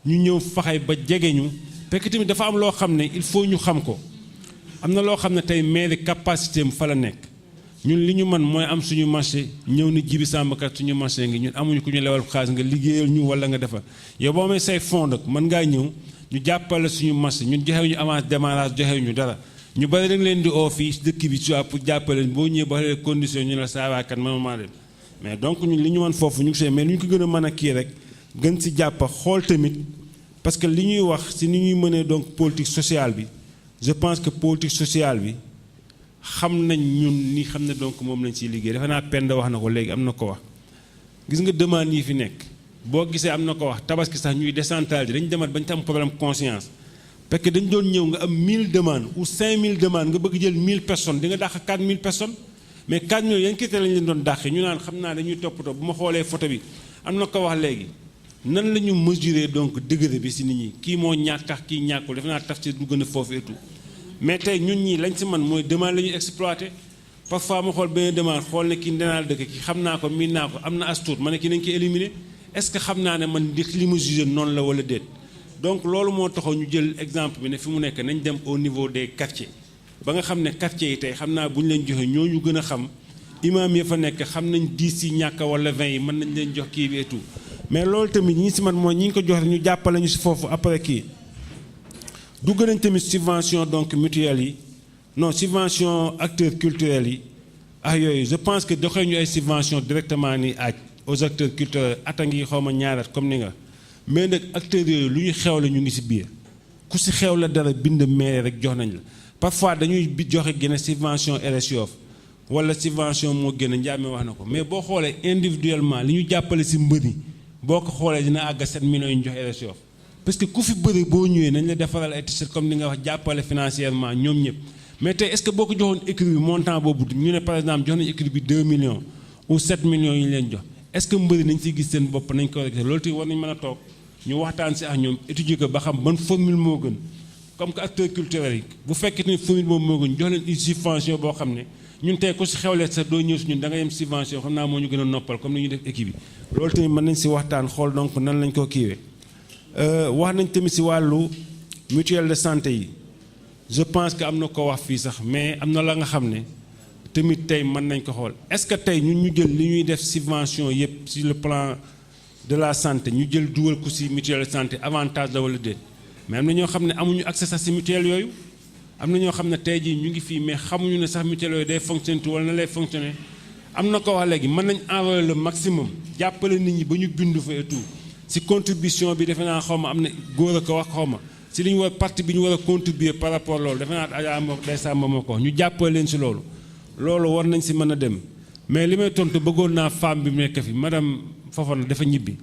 ñu ñëw faxay ba jege ñu fekk tamit dafa am loo xam ne il faut ñu xam ko am na loo xam ne tey mairie capacité am fa la nekk ñun li ñu mën mooy am suñu marché ñëw ni Djiby Samb kat suñu marché ngi ñun amuñu ku ñu lewal xaalis nga liggéeyal ñu wala nga defar yow boo amee say fond nag mën ngaa ñëw ñu jàppale suñu marché ñun joxewu ñu avance démarrage joxewu ñu dara ñu bari dañ leen di oo fii dëkk bi soit pour jàppale boo ñëwee ba xale condition ñu la saa waakat maa dem mais donc ñun li ñu mën foofu ñu ngi see mais lu ñu ko gën a mën a kii rek gën si jàpp xool tamit parce que li ñuy wax si ni ñuy mënee donc politique sociale bi je pense que politique sociale bi xam nañ ñun ni xam ne donc moom lañ ciy liggéey defe naa Penda wax na ko léegi am na ko wax gis nga demande yi fi nekk boo gisee am na ko wax tabaski sax ñuy décentraliser dañu demat bañ am problème conscience parce que dañ doon ñëw nga am 1000 demandes ou 5000 demandes nga bëgg jël 1000 personnes di nga dàq 4000 personnes mais 4000 yan critère lañ leen doon dàqee ñu naan xam naa dañuy toppatoo bu ma xoolee photo bi am na ko wax léegi nan la ñu mesurer donc degré bi si nit ñi kii moo ñàkk ak kii ñàkkul defe naa taf ci du gën a foofu et tout mais tey ñun ñii lañ si man mooy demande la ñuy exploité parfois ma xool benn demande xool ne kii ndenaal dëkk ki xam naa ko miin naa ko am na as tuut ma ne kii nañ ko éliminer est-ce que xam naa ne man li ma jugé noonu la wala déet donc loolu moo taxaw ñu jël exemple bi ne fi mu nekk nañ dem au niveau des quartiers ba nga xam ne quartiers yi tey xam naa bu ñu leen joxe ñooñu gën a xam imam yi fa nekk xam nañ 10 yi ñàkk wala 20 yi mën nañ leen jox kii bi et tout mais loolu tamit ñi si man mooy ñi ngi ko jox ñu jàppale ñu si foofu après kii dugg nañ tamit subvention donc mutuelle yi non subvention acteurs culturels yi ak yooyu je pense que doxee ñu ay subvention directement ni aaj aux acteurs culturels ata ngi xaw ma ñaarat comme ni nga mais nag acteurs yooyu lu ñu xew la ñu ngi si biir ku si xew la dara bind maire rek jox nañ la parfois dañuy joxe gën a subvention RS Yoff wala subvention moo gën a njaame wax na ko mais boo xoolee individuellement li ñu jàppale si mbër yi boo ko xoolee dina àgg 7 millions yi ñu jox RS Yoff parce que ku fi bëri boo ñëwee nañ la defaral ay t-shirt comme ni nga wax jàppale financièrement ñoom ñëpp mais tey est-ce que boo ko joxoon écrit bi montant boobu ñu ne par exemple jox nañu écrit bi 2 millions ou 7 millions yi ñu leen jox est-ce que mbëri nañ siy gis seen bopp nañ ko rek loolu tamit war nañ mën a toog ñu waxtaan si ak ñoom étudier ko ba xam ban formule moo gën comme que acteur culturel yi bu fekkee ne formule boobu moo gën jox leen une subvention boo xam ne ñun tey ku si xewlee sax doo ñëw si ñun da nga yem subvention xam naa moo ñu gën a noppal comme ni ñu def équipe bi loolu tamit mën nañ si waxtaan xool donc nan lañ ko kiiwee wax nañ tamit si wàllu mutuelle de santé yi je pense que am na ko wax fii sax mais am na la nga xam ne tamit tey mën nañ ko xool est-ce que tey ñun ñu jël li ñuy def subvention yëpp sur le plan de la santé ñu jël dugal ko si mutuelle de santé avantage la wala déet mais am na ñoo xam ne amuñu accès sax si mutuelle yooyu am na ñoo xam ne tey jii ñu ngi fii mais xamuñu ne sax mutuelle yooyu day fonctionner tout wala na lay fonctionner am na ko wax léegi mën nañ envoyer le maximum jàppale nit ñi ba ñu bindu fa et tout si contribution bi defe naa xaw ma am na góor a ko wax xaw ma si li ñu war partie bi ñu war a contribuer par rapport loolu defe naa Adja Mbok day sàmba moo ko ñu jàppale leen si loolu war nañ si mën a dem mais li may tontu bëggoon naa femme bi mu nekk fi madame Fofana dafa ñibbi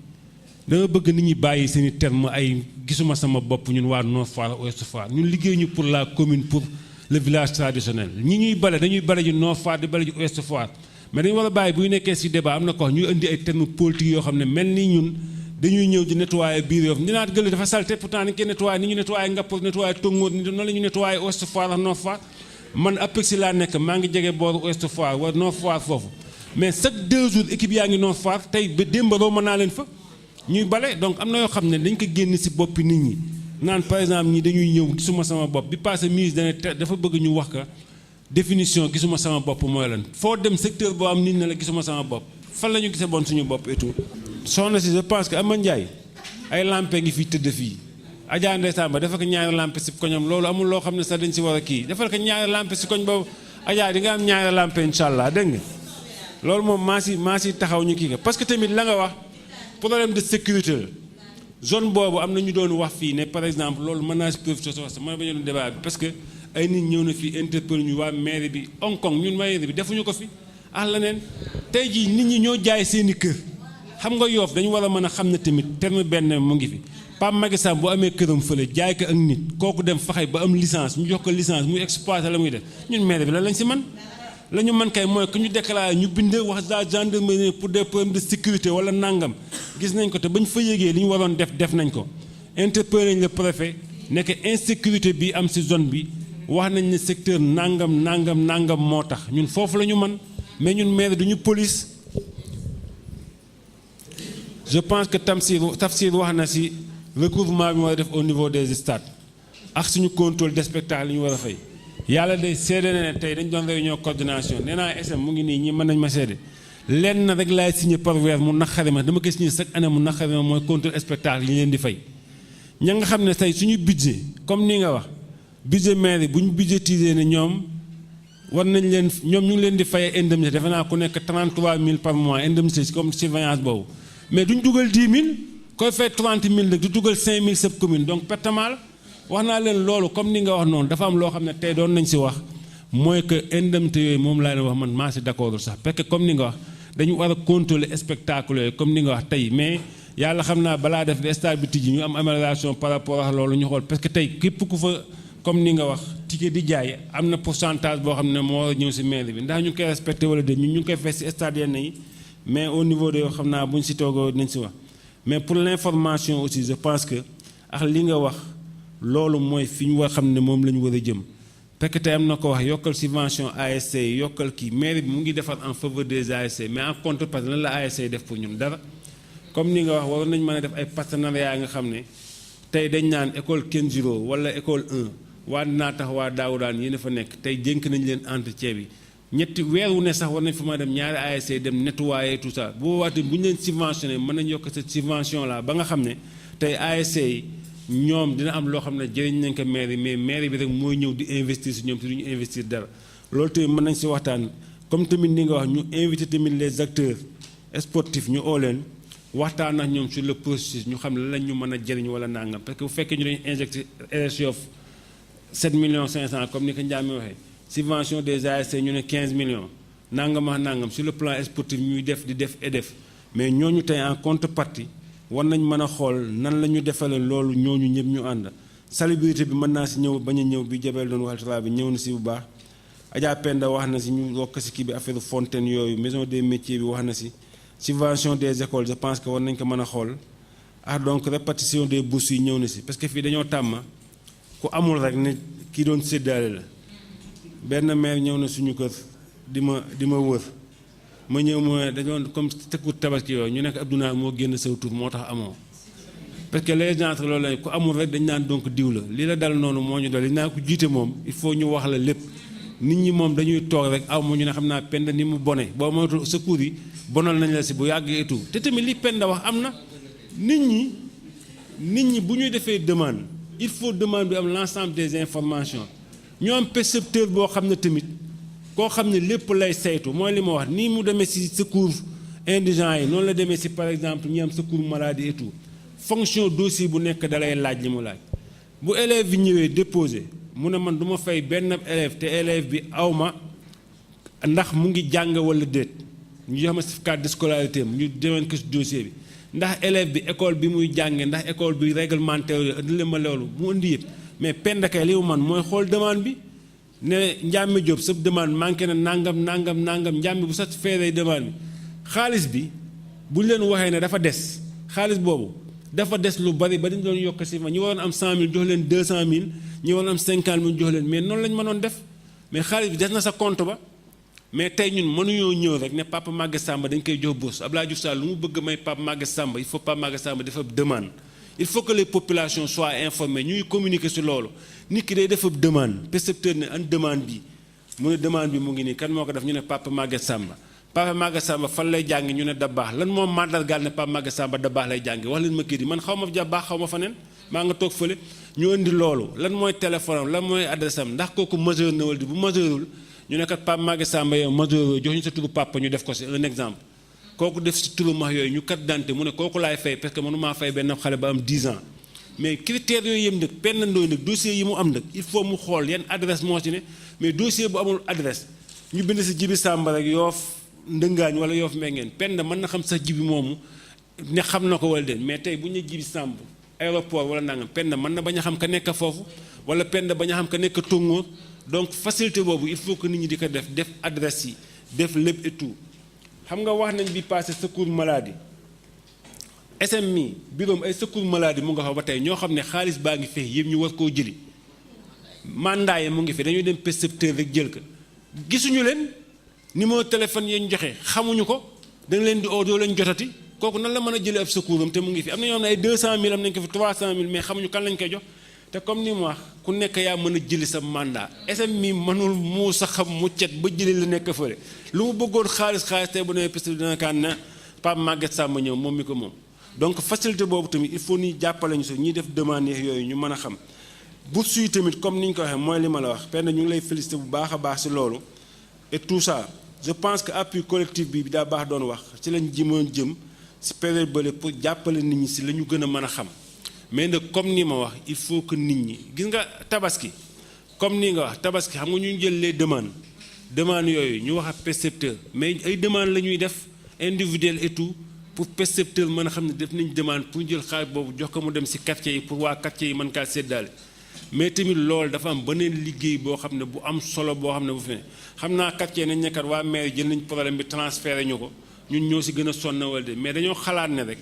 dama bëgg nit ñi bàyyi seen i terme ay gisuma sama bopp ñun waa Nord Foire Ouest Foire ñun liggéey ñu pour la commune pour le village traditionnel ñi ñuy bale dañuy bale ji Nord Foire di bale ji Ouest Foire mais dañu war a bàyyi buy nekkee si débat am na ko wax ñuy indi ay termes politiques yoo xam ne mel ni ñun dañuy ñëw di nettoyer biir Yoff ni naat gële dafa salté pourtant ni ñu koy nettoyer ni ñu nettoyer Ngapour nettoyer Tongoor ni noonu la ñu nettoyer Ouest Foire ak Nord Foire man APEX si laa nekk maa ngi jege booru Ouest Foire wala Nord Foire foofu mais chaque 2 jours équipe yaa ngi Nord Foire tey ba démb roo mën naa leen fa ñuy bale donc am na yoo xam ne dañ ko génn si boppi nit ñi naan par exemple ñi dañuy ñëw gisuma sama bopp bi passé ministre dafa bëgg ñu wax ka définition gisuma sama bopp mooy lan foo dem secteur boo am nit na la gisuma sama bopp fan la ñu gisee bon suñu bopp et tout. soxna si je pense que Ama Ndiaye ay lampe ngi fi tëdd fii Adja Ndeye Samba dafa ko ñaari lampe si koñam loolu amul loo xam ne sax dañ si war a kii defal ko ñaari lampe si koñ boobu Adja di nga am ñaari lampe incha allah dégg nga loolu moom maa si taxaw ñu kii nga parce que tamit la nga wax problème de sécurité la zone boobu am na ñu doon wax fii ne par exemple loolu mën naa si profité sa wax mën bañu doon débat bi parce que ay nit ñëw na fii interpellé ñu waa mairie bi Hong Kong ñun mairie bi defuñu ko fi leneen tey jii nit ñi ñoo jaay seeni kër xam nga Yoff dañu war a mën a xam ne tamit terme benn mu ngi fi Pape Maguette Samb bu amee këram fële jaay ko ak nit kooku dem faxay ba am licence mu jox ko licence muy exploité la muy def ñun maire bi lan lañ si man la ñu mën kay mooy que ñu déclaré ñu bind wax la gendarmerie pour des problèmes de sécurité wala nangam gis nañ ko te bañ fa yégee li ñu waroon def nañ ko interpellé nañ le préfet nekk insécurité bi am si zone bi wax nañ ne secteur nangam moo tax ñun foofu la ñu mën mais ñun maire duñu police. je pense que Tafsir wax na si recouvrement bi war a def au niveau des stades ak suñu contrôle des spectacles yi ñu war a fay yàlla day seede ne tey dañ doon réunion coordination nee naa SM mu ngi nii ñi mën nañ ma seede lenn rek laay signé par weer mu naqari ma dama koy signé chaque année mu naqari ma mooy contrôle spectacle yi ñu leen di fay ña nga xam ne tey suñu budget comme ni nga wax budget maire bu ñu budgétisé ne ñoom war nañ leen ñoom ñu ngi leen di fay indemnité defe naa ku nekk 33000 par mois indemnité comme surveillance boobu mais duñ dugal 10 000 koy fay 30 000 nag du dugal 5 000 sab commune donc pertement la wax naa leen loolu comme ni nga wax noonu dafa am loo xam ne tey doon nañ si wax mooy que indemnité yooyu moom laa leen wax man maa si d'accord sax parce que comme ni nga wax dañu war a contrôler spectacle yooyu comme ni nga wax tey mais yàlla xam naa balaa def stade bi tijji ñu am amélioration par rapport ak loolu ñu xool parce que tey képp ku fa comme ni nga wax ticket di jaay am na pourcentage boo xam ne moo war a ñëw si mairie bi ndax ñu ngi koy respecté wala déet ñu ngi koy fes si stade yenn yi mais au niveau de yoo xam naa bu ñu si toogoo dinañ si wax mais pour l'information aussi je pense que ak li nga wax loolu mooy fi ñu war xam ne moom la ñu war a jëm parce que tey am na ko wax yokkal subvention ASC yokkal kii mairie bi mu ngi defar en faveur des ASC mais en contrepartie lan la ASC def pour ñun dara comme ni nga wax waroon nañ mën a def ay partenariat nga xam ne tey dañ naan école Kenziro wala école 1 waa dinaa tax waa Daawudaan yéen a fa nekk tey jënk nañ leen entretien bi ñetti weer wu ne sax war nañ fa ma dem ñaari ASC dem nettoyer tout ça bu boobaa tamit bu ñu leen subventionné mën nañ yokk cette subvention là ba nga xam ne tey ASC yi ñoom dina am loo xam ne jëriñ nañ ko mairie mais mairie bi rek mooy ñëw di investir si ñoom te duñu investir dara loolu tamit mën nañ si waxtaan comme tamit ni nga wax ñu invité tamit les acteurs sportifs ñu oo leen waxtaan ak ñoom sur le processus ñu xam ne lañ ñu mën a jëriñ wala nangam parce que bu fekkee ñu dañu injecté RS Yoff 7 millions 500 comme ni ko Ndiame waxee subvention des ASC ñu ne 15 millions nangam ak nangam sur le plan sportif ñuy def di def et def mais ñooñu tey en contrepartie war nañ mën a xool nan la ñu defalee loolu ñooñu ñëpp ñu ànd salubrité bi mën naa si ñëw bañ a ñëw bi jabel doon wax bi ñëw na si bu baax Adja Penda wax na si ñu wokk si kii bi affaire fontaine yooyu maison des métiers bi wax na si subvention des écoles je pense que war nañ ko mën a xool donc répartition des bourses yi ñëw na si parce que fii dañoo tàmm ku amul rek ne kii doon séddaale la benn maire ñëw na suñu kër di ma wër ma ñëw mooy dañoo comme tëkku tabaski yooyu ñu nekk Abdoulaye moo génn saw tur moo tax amoo parce que les gens loolu lañ ku amul rek dañ naan donc diw la li la dal noonu moo ñu dal li naa ko jiite moom il faut ñu wax la lépp nit ñi moom dañuy toog rek aw ma ñu ne xam naa Penda ni mu bone boo moytu secours yi bonal nañ la si bu yàgg et tout te tamit li Penda wax am na nit ñi bu ñuy defee demande il faut demande bi am l'ensemble des informations ñu am percepteur boo xam ne tamit koo xam ne lépp lay saytu mooy li ma wax nii mu demee si secours indigents yi noonu la demee si par exemple ñi am secours maladie et tout fonction dossier bu nekk dalay laaj li mu laaj bu élève bi ñëwee déposé mu ne man du ma fay benn élève te élève bi awma ndax mu ngi jàng wala déet ñu jox ma certificat de scolarité am ñu demeen ko si dossier bi ndax élève bi école bi muy jànge ndax école bi réglementaire indi leen ma loolu mu indi yëpp mais Penda kay li mu man mooy xool demande bi ne Ndiame Diop sa demande manqué na nangam Ndiame bu satisfaire demande bi xaalis bi bu ñu leen waxee ne dafa des xaalis boobu dafa des lu bari ba dañu doon yokk si fa ñu waroon am 100000 jox leen 200000 ñu waroon am 50000 jox leen mais noonu lañ mënoon def mais xaalis bi des na sa compte ba mais tey ñun mënuñoo ñëw rek ne Papa Maguette Samba dañ koy jox bourse Abdoulaye Diouf Sall lu mu bëgg may Papa Maguette Samba il faut Papa Maguette Samba dafa demande il faut que les populations soient informées ñuy communiquer sur loolu nit ki day def demande percepteur ne an demande bi mu ne demande bi mu ngi nii kan moo ko def ñu ne Papa Maguette Samba Papa Maguette Samba fan lay jàngi ñu ne Dabaax lan moo màndargaal ne Papa Maguette Samba Dabaax lay jàngi wax leen ma kii di man xaw ma Dabaax xaw ma fa neen maa nga toog fële ñu indi loolu lan mooy téléphone am lan mooy adresse am ndax kooku majeur na wala di bu majeurul ñu ne kat Papa Maguette Samba yow majeur jox ñu sa turu papa ñu def ko si un exemple kooku def si turu max yooyu ñu carte d'identité mu ne kooku laay fay parce que mënumaa fay benn xale ba am 10 ans mais critères yooyu yëpp nag Penda Ndoye nag dossier yi mu am nag il faut mu xool yan adresse moo ci ne mais dossier bu amul adresse ñu bind si Jibi Samba rek Yoof Ndëngaañ wala Yoof Mbengeen Penda mën na xam sax Jibi moomu ne xam na ko wala déet mais tey bu ñu ne Jibi Samba aéroport wala nangam Penda mën na bañ a xam ka nekk foofu wala Penda bañ a xam ka nekk Tongoor donc facilité boobu il faut que nit ñi di ko def adresse yi def lépp et tout xam nga wax nañ bi passé secours maladie SMI biroom ay secours maladie mu nga fa ba tey ñoo xam ne xaalis baa ngi fee yëpp ñu war koo jëli mandat yi mu ngi fi dañuy dem percepteur rek jël ko gisuñu leen numéro téléphone yañ joxe xamuñu ko dañ leen di oo doo leen jotati kooku nan la mën a jëlee ab secours am te mu ngi fi am na ñoo xam ne ay 200000 am nañ ko fi 300000 mais xamuñu kan lañ koy jox te comme ni mu wax ku nekk yaa mën a jëli sa mandat SMI mënul mu sa xam mu cet ba jëli la nekk fële lu mu bëggoon xaalis tey bu nee percepteur dina kaan na Pape Maguette Samba ñëw moom mi ko moom donc facilité boobu tamit il faut ni jàppale ñu si ñiy def demande yooyu ñu mën a xam bourse yi tamit comme ni ñu ko waxee mooy li ma la wax Penda ñu ngi lay félicité bu baax a baax si loolu et tout ça je pense que appui collectif bi daa baax doon wax ci lañ jëm si période bële pour jàppale nit ñi si la ñu gën a mën a xam mais nag comme ni ma wax il faut que nit ñi gis nga tabaski comme ni nga wax tabaski xam nga ñu jël les demandes yooyu ñu wax ak percepteur mais ay demandes la ñuy def individuel et tout pour percepteur mën a xam ne def nañ demande pour jël xaalis boobu jox ko mu dem si quartier yi pour waa quartier yi mën kaa séddaale mais tamit loolu dafa am beneen liggéey boo xam ne bu am solo boo xam ne bu fi ne xam naa quartier nañ nekkat waa maire jël nañ problème bi transféré ñu ko ñun ñoo si gën a sonn wala de mais dañoo xalaat ne rek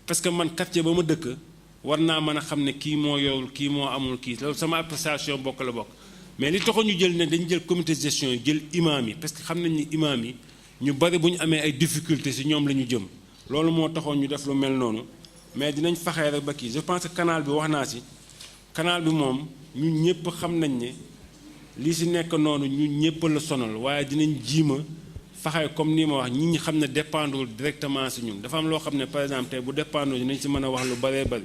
parce que man quartier ba ma dëkk war naa mën a xam ne kii moo yorul kii moo amul kii loolu sama appréciation bokk la bokk mais li taxoon ñu jël ne dañu jël comité de gestion yi jël imam yi parce que xam nañ ni imam yi ñu bari bu ñu amee ay difficultés si ñoom la ñu jëm loolu moo taxoon ñu def lu mel noonu mais dinañ faxee rek ba kii je pense que canal bi wax naa si canal bi moom ñun ñëpp xam nañ ne lii si nekk noonu ñun ñëpp la sonal waaye dinañ jiima faxee comme ni ma wax ñi ñi xam ne dépendrul directement si ñun dafa am loo xam ne par exemple tey bu dépendre dinañ si mën a wax lu bëree bëri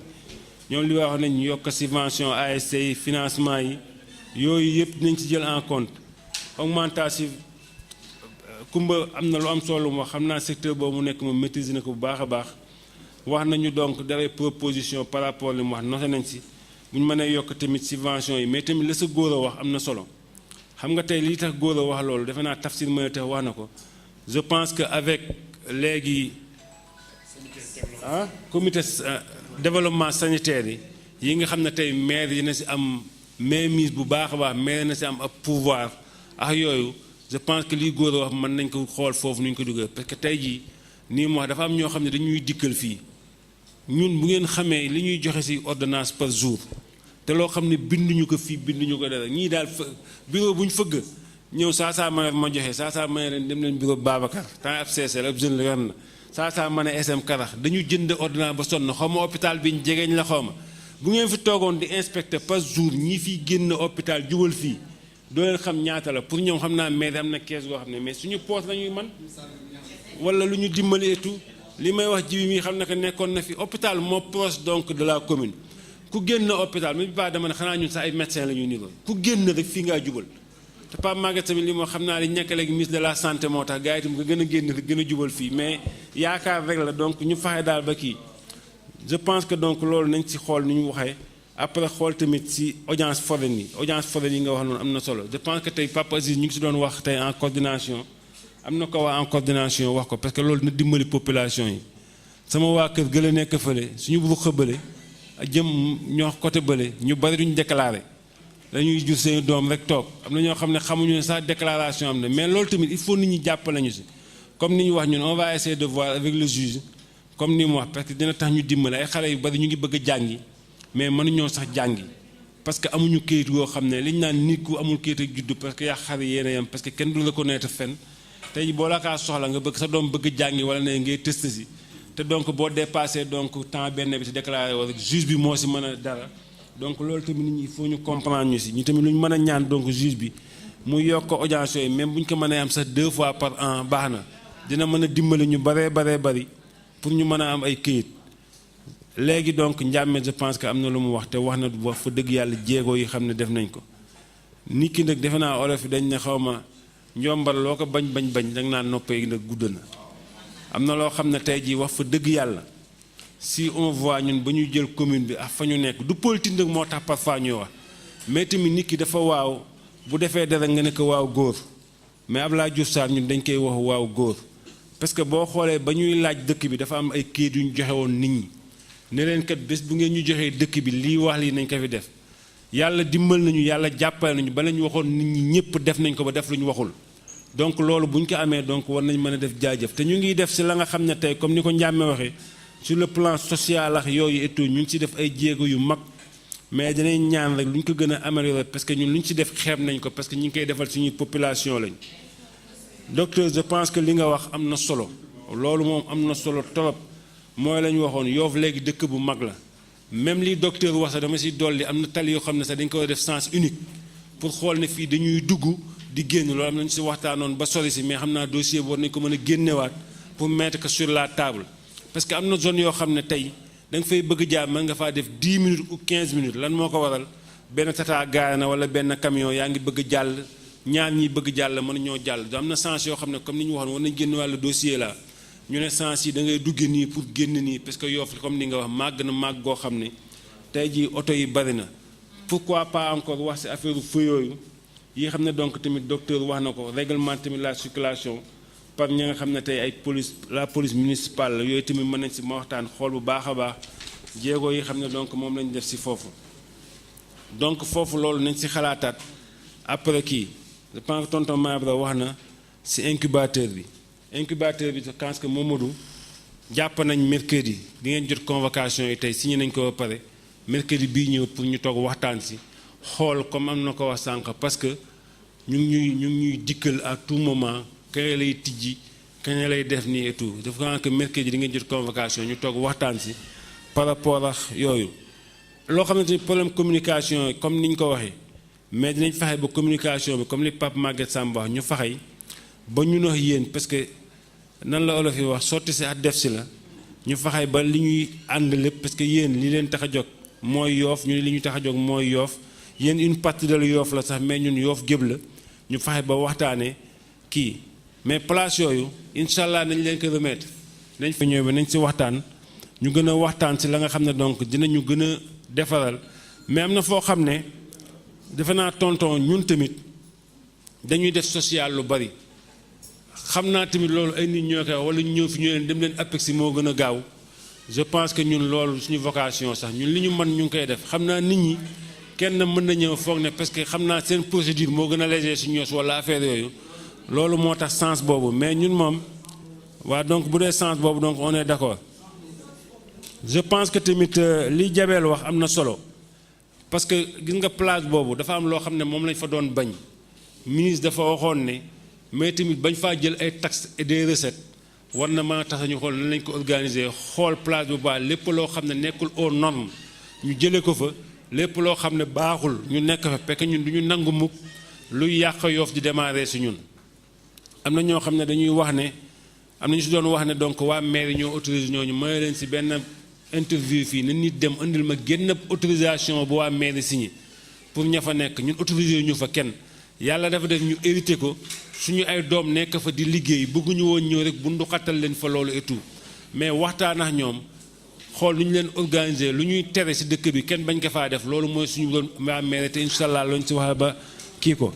ñoom li wax nañ ñu yokk subvention ASC yi financement yi yooyu yëpp dinañ ci jël en compte augmentation kumba am na lu am solo wax xam naa secteur boobu mu nekk moom maîtriser na ko bu baax a baax wax nañu donc dafay proposition par rapport li mu wax noté nañ si bu ñu mënee yokk tamit subvention yi mais tamit la sa góor a wax am na solo xam nga tey lii tax góor a wax loolu defe naa Tafsir Maya tax wax na ko je pense que avec léegi comité développement sanitaire yi nga xam ne tey maire yi na si am mainmise bu baax a baax maire na si am ab pouvoir ak yooyu je pense que lii góor a wax mën nañ ko xool foofu nu ñu ko duggee parce que tey jii nii mu wax dafa am ñoo xam ne dañuy dikkal fii ñun bu ngeen xamee li ñuy joxe ci ordonnance par jour te loo xam ne binduñu ko fii binduñu ko dara ñii daal bureau bu ñu fëgg ñëw saa mayor ma joxe saa mayor leen dem leen bureau Babacar temps ab CCL ab jeune la yor na saa ma ne SM Karax dañu jënd ordonnance ba sonn xaw ma hôpital bi ñu jegeeñ la xaw ma bu ngeen fi toogoon di inspecter par jour ñii fiy génn hôpital jubal fii doo leen xam ñaata la pour ñoom xam naa maire am na kees goo xam ne mais suñu poos la ñuy man wala lu ñu dimbali et tout li may wax jibi mi xam ne que nekkoon na fi hôpital moo proche donc de la commune ku génn hôpital mi baax dama ne xanaa ñun sax ay médecins la ñuy niroo ku génn rek fii ngaa jubal te Pape Maguette tamit li moo xam naa li nekk léegi ministre de la santé moo tax gars yi itam ko gën a génn rek gën a jubal fii mais yaakaar rek la donc ñu faxe daal ba kii je pense que donc loolu nañ ci xool ni ñu waxee après xool tamit ci audience foraine yi nga wax noonu am na solo je pense que tey Papa Aziz ñu ngi si doon wax tey en coordination am na ko waa en coordination wax ko parce que loolu na dimbali population yi sama waa kër gële nekk fële suñu bu xëbale jëm ñoo côté bële ñu bari duñu déclaré dañuy jur seen doom rek toog am na ñoo xam ne xamuñu ne sax déclaration am na mais loolu tamit il faut nit ñi jàppale ñu si comme ni ñu wax ñun on va essayer de voir avec le juge comme ni mu wax parce que dina tax ñu dimbali ay xale yu bari ñu ngi bëgg a jàngi mais mënuñoo sax jàngi parce que amuñu këyit yoo xam ne liñ naan nit ku amul këyit ak juddu parce que yaa xar yéen a yam parce que kenn du reconnaître fenn tey boo la kaa soxla nga bëgg sa doom bëgg jàngi wala ne ngay test si te donc boo dépassé donc temps benn bi te déclaré woo rek juge bi moo si mën a dara donc loolu tamit nit ñi il faut ñu comprendre ñu si ñu tamit lu ñu mën a ñaan donc juge bi mu yokk audience yooyu même bu ñu ko mënee am sax 2 fois par an baax na dina mën a dimbali ñu baree bari pour ñu mën a am ay këyit. léegi donc Ndiamé je pense que am na lu mu wax te wax na wax fa dëgg yàlla jéego yi xam ne def nañ ko nit ki nag defe naa olof yi dañ ne xaw ma njombar loo ko bañ danga naan noppee nag gudd na am na loo xam ne tey jii wax fa dëgg yàlla si on voit ñun ba ñuy jël commune bi ak fa ñu nekk du politique nag moo tax parfois ñuy wax mais tamit nit ki dafa waaw bu defee dara nga ne ko waaw góor mais Abdoulaye Diouf Sarr ñun dañ koy wax waaw góor parce que boo xoolee ba ñuy laaj dëkk bi dafa am ay kayit yu ñu joxe woon nit ñi ne leen kat bés bu ngeen ñu joxee dëkk bi lii wax lii nañ ko fi def yàlla dimbal nañu yàlla jàppale nañu ba la ñu waxoon nit ñi ñëpp def nañ ko ba def lu ñu waxul donc loolu bu ñu ko amee donc war nañ mën a def jaajëf te ñu ngi def si la nga xam ne tey comme ni ko Ndiamé waxee sur le plan social ak yooyu et tout ñu ngi si def ay jéego yu mag mais dinañ ñaan rek lu ñu ko gën a améliorer parce que ñun lu ñu si def xeeb nañ ko parce que ñu ngi koy defal suñuy population lañ docteur je pense que li nga wax am na solo loolu moom am na solo trop mooy la ñu waxoon Yoff léegi dëkk bu mag la même li docteur wax sax dama si dolli am na tali yoo xam ne sax dañ ko def sens unique pour xool ne fii dañuy dugg di génn loolu am nañu si waxtaanoon ba sori si mais xam naa dossier bi war nañu ko mën a génnewaat pour mettre que sur la table parce que am na zone yoo xam ne tey da nga fay bëgg jaar mën nga faa def 10 minutes ou 15 minutes lan moo ko waral benn tata gaare na wala benn camion yaa ngi bëgg jàll ñaar ñi bëgg jàll mën ñoo jàll am na sens yoo xam ne comme ni ñu waxoon war nañ génn wàllu dossier la ñu ne sens yi da ngay dugge nii pour génn nii parce que Yoff comme ni nga wax màgg na màgg goo xam ne tey jii oto yi bari na pourquoi pas encore wax ci affaire feu yooyu yi xam ne donc tamit docteur wax na ko règlement tamit la circulation par ñi nga xam ne tey ay police la police municipale la yooyu tamit mën nañ ci ma waxtaan xool bu baax a baax jéego yi xam ne donc moom lañ def ci foofu donc foofu loolu nañ ci xalaataat après kii je pense que tonton Mabra wax na ci incubateur bi je pense que Mamadou jàpp nañ mercredi di ngeen jot convocation yi tey signé nañ ko ba pare mercredi bii ñëw pour ñu toog waxtaan ci xool comme am na ko wax sànq parce que ñu ngi ñuy dikkal à tout moment kañ lay tijji kañ lay def nii et tout je pense que mercredi di ngeen jot convocation ñu toog waxtaan ci par rapport ak yooyu. loo xam ne tamit problème communication yi comme ni ñu ko waxee mais dinañ fexe ba communication bi comme li Pape Maguette Samb wax ñu fexe ba ñu wax yéen parce que nan la olof yi wax sotti si ak def si la ñu fexe ba li ñuy ànd lépp parce que yéen li leen tax a jóg mooy Yoff ñu ne li ñu tax a jóg mooy Yoff yéen une partie de Yoff la sax mais ñun Yoff gépp la ñu fexe ba waxtaanee kii mais place yooyu incha allah nañ leen ko remettre nañ fa ñëw ba nañ si waxtaan ñu gën a waxtaan si la nga xam ne donc dinañu gën a defaral mais am na foo xam ne defe naa tonton ñun tamit dañuy def social lu bari xam naa tamit loolu ay nit ñoo koy wala ñu ñëw fi ñu leen dem leen APEX moo gën a gaaw je pense que ñun loolu suñu vocation sax ñun li ñu mën ñu ngi koy def xam naa nit ñi kenn mën na ñëw foog ne parce que xam naa seen procédure moo gën a léger si ñoos wala affaire yooyu loolu moo tax sens boobu mais ñun moom waa donc bu dee sens boobu donc on est d'accord je pense que tamit li Jabel wax am na solo parce que gis nga place boobu dafa am loo xam ne moom lañ fa doon bañ ministre dafa waxoon ne mais tamit bañ faa jël ay taxes et des recettes war na mën a tax ñu xool nan lañ ko organiser xool place bu baax lépp loo xam ne nekkul aux normes ñu jëlee ko fa lépp loo xam ne baaxul ñu nekk fa parce que ñun du ñu nangu mukk luy yàq Yoff di démarrer si ñun. am na ñoo xam ne dañuy wax ne am na ñu si doon wax ne donc waa mairie ñoo autorisé ñooñu may leen si benn interview fii na nit dem indil ma génn autorisation bu waa mairie signé pour ña fa nekk ñun autorisé ñu fa kenn yàlla dafa def ñu hérité ko suñu ay doom nekk fa di liggéey bëgguñu woon ñëw rek bundu xattal leen fa loolu et tout mais waxtaan ak ñoom xool lu ñu leen organiser lu ñuy tere si dëkk bi kenn bañ ko faa def loolu mooy suñu doon waa mairie te incha allah lañ si wax ba kii ko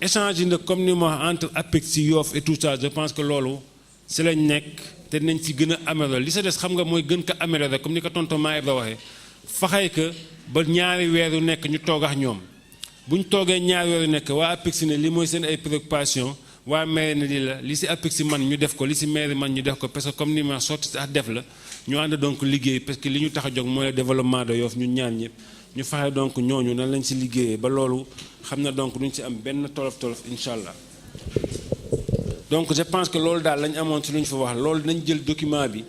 échange nag comme ni ma wax entre APEX si Yoff et tout ça je pense que loolu si lañ nekk te nañ si gën a améliorer li sa des xam nga mooy gën ko améliorer comme ni ko tonton Maïb la waxee faxay que ba ñaari weer yu nekk ñu toog ak ñoom bu ñu toogee ñaari weer yu nekk waa APEX ne li mooy seen ay préoccupation waa mairie ne lii la li si APEX man ñu def ko li si mairie man ñu def ko parce que comme ni ma sotti sax def la ñu ànd donc liggéey parce que li ñu tax a jóg mooy le développement de Yoff ñun ñaan ñëpp ñu faxe donc ñooñu nan lañ si liggéeyee ba loolu xam na donc duñ si am benn tolof incha allah donc je pense que loolu daal lañ amoon si lu ñu fa wax loolu nañ jël document bi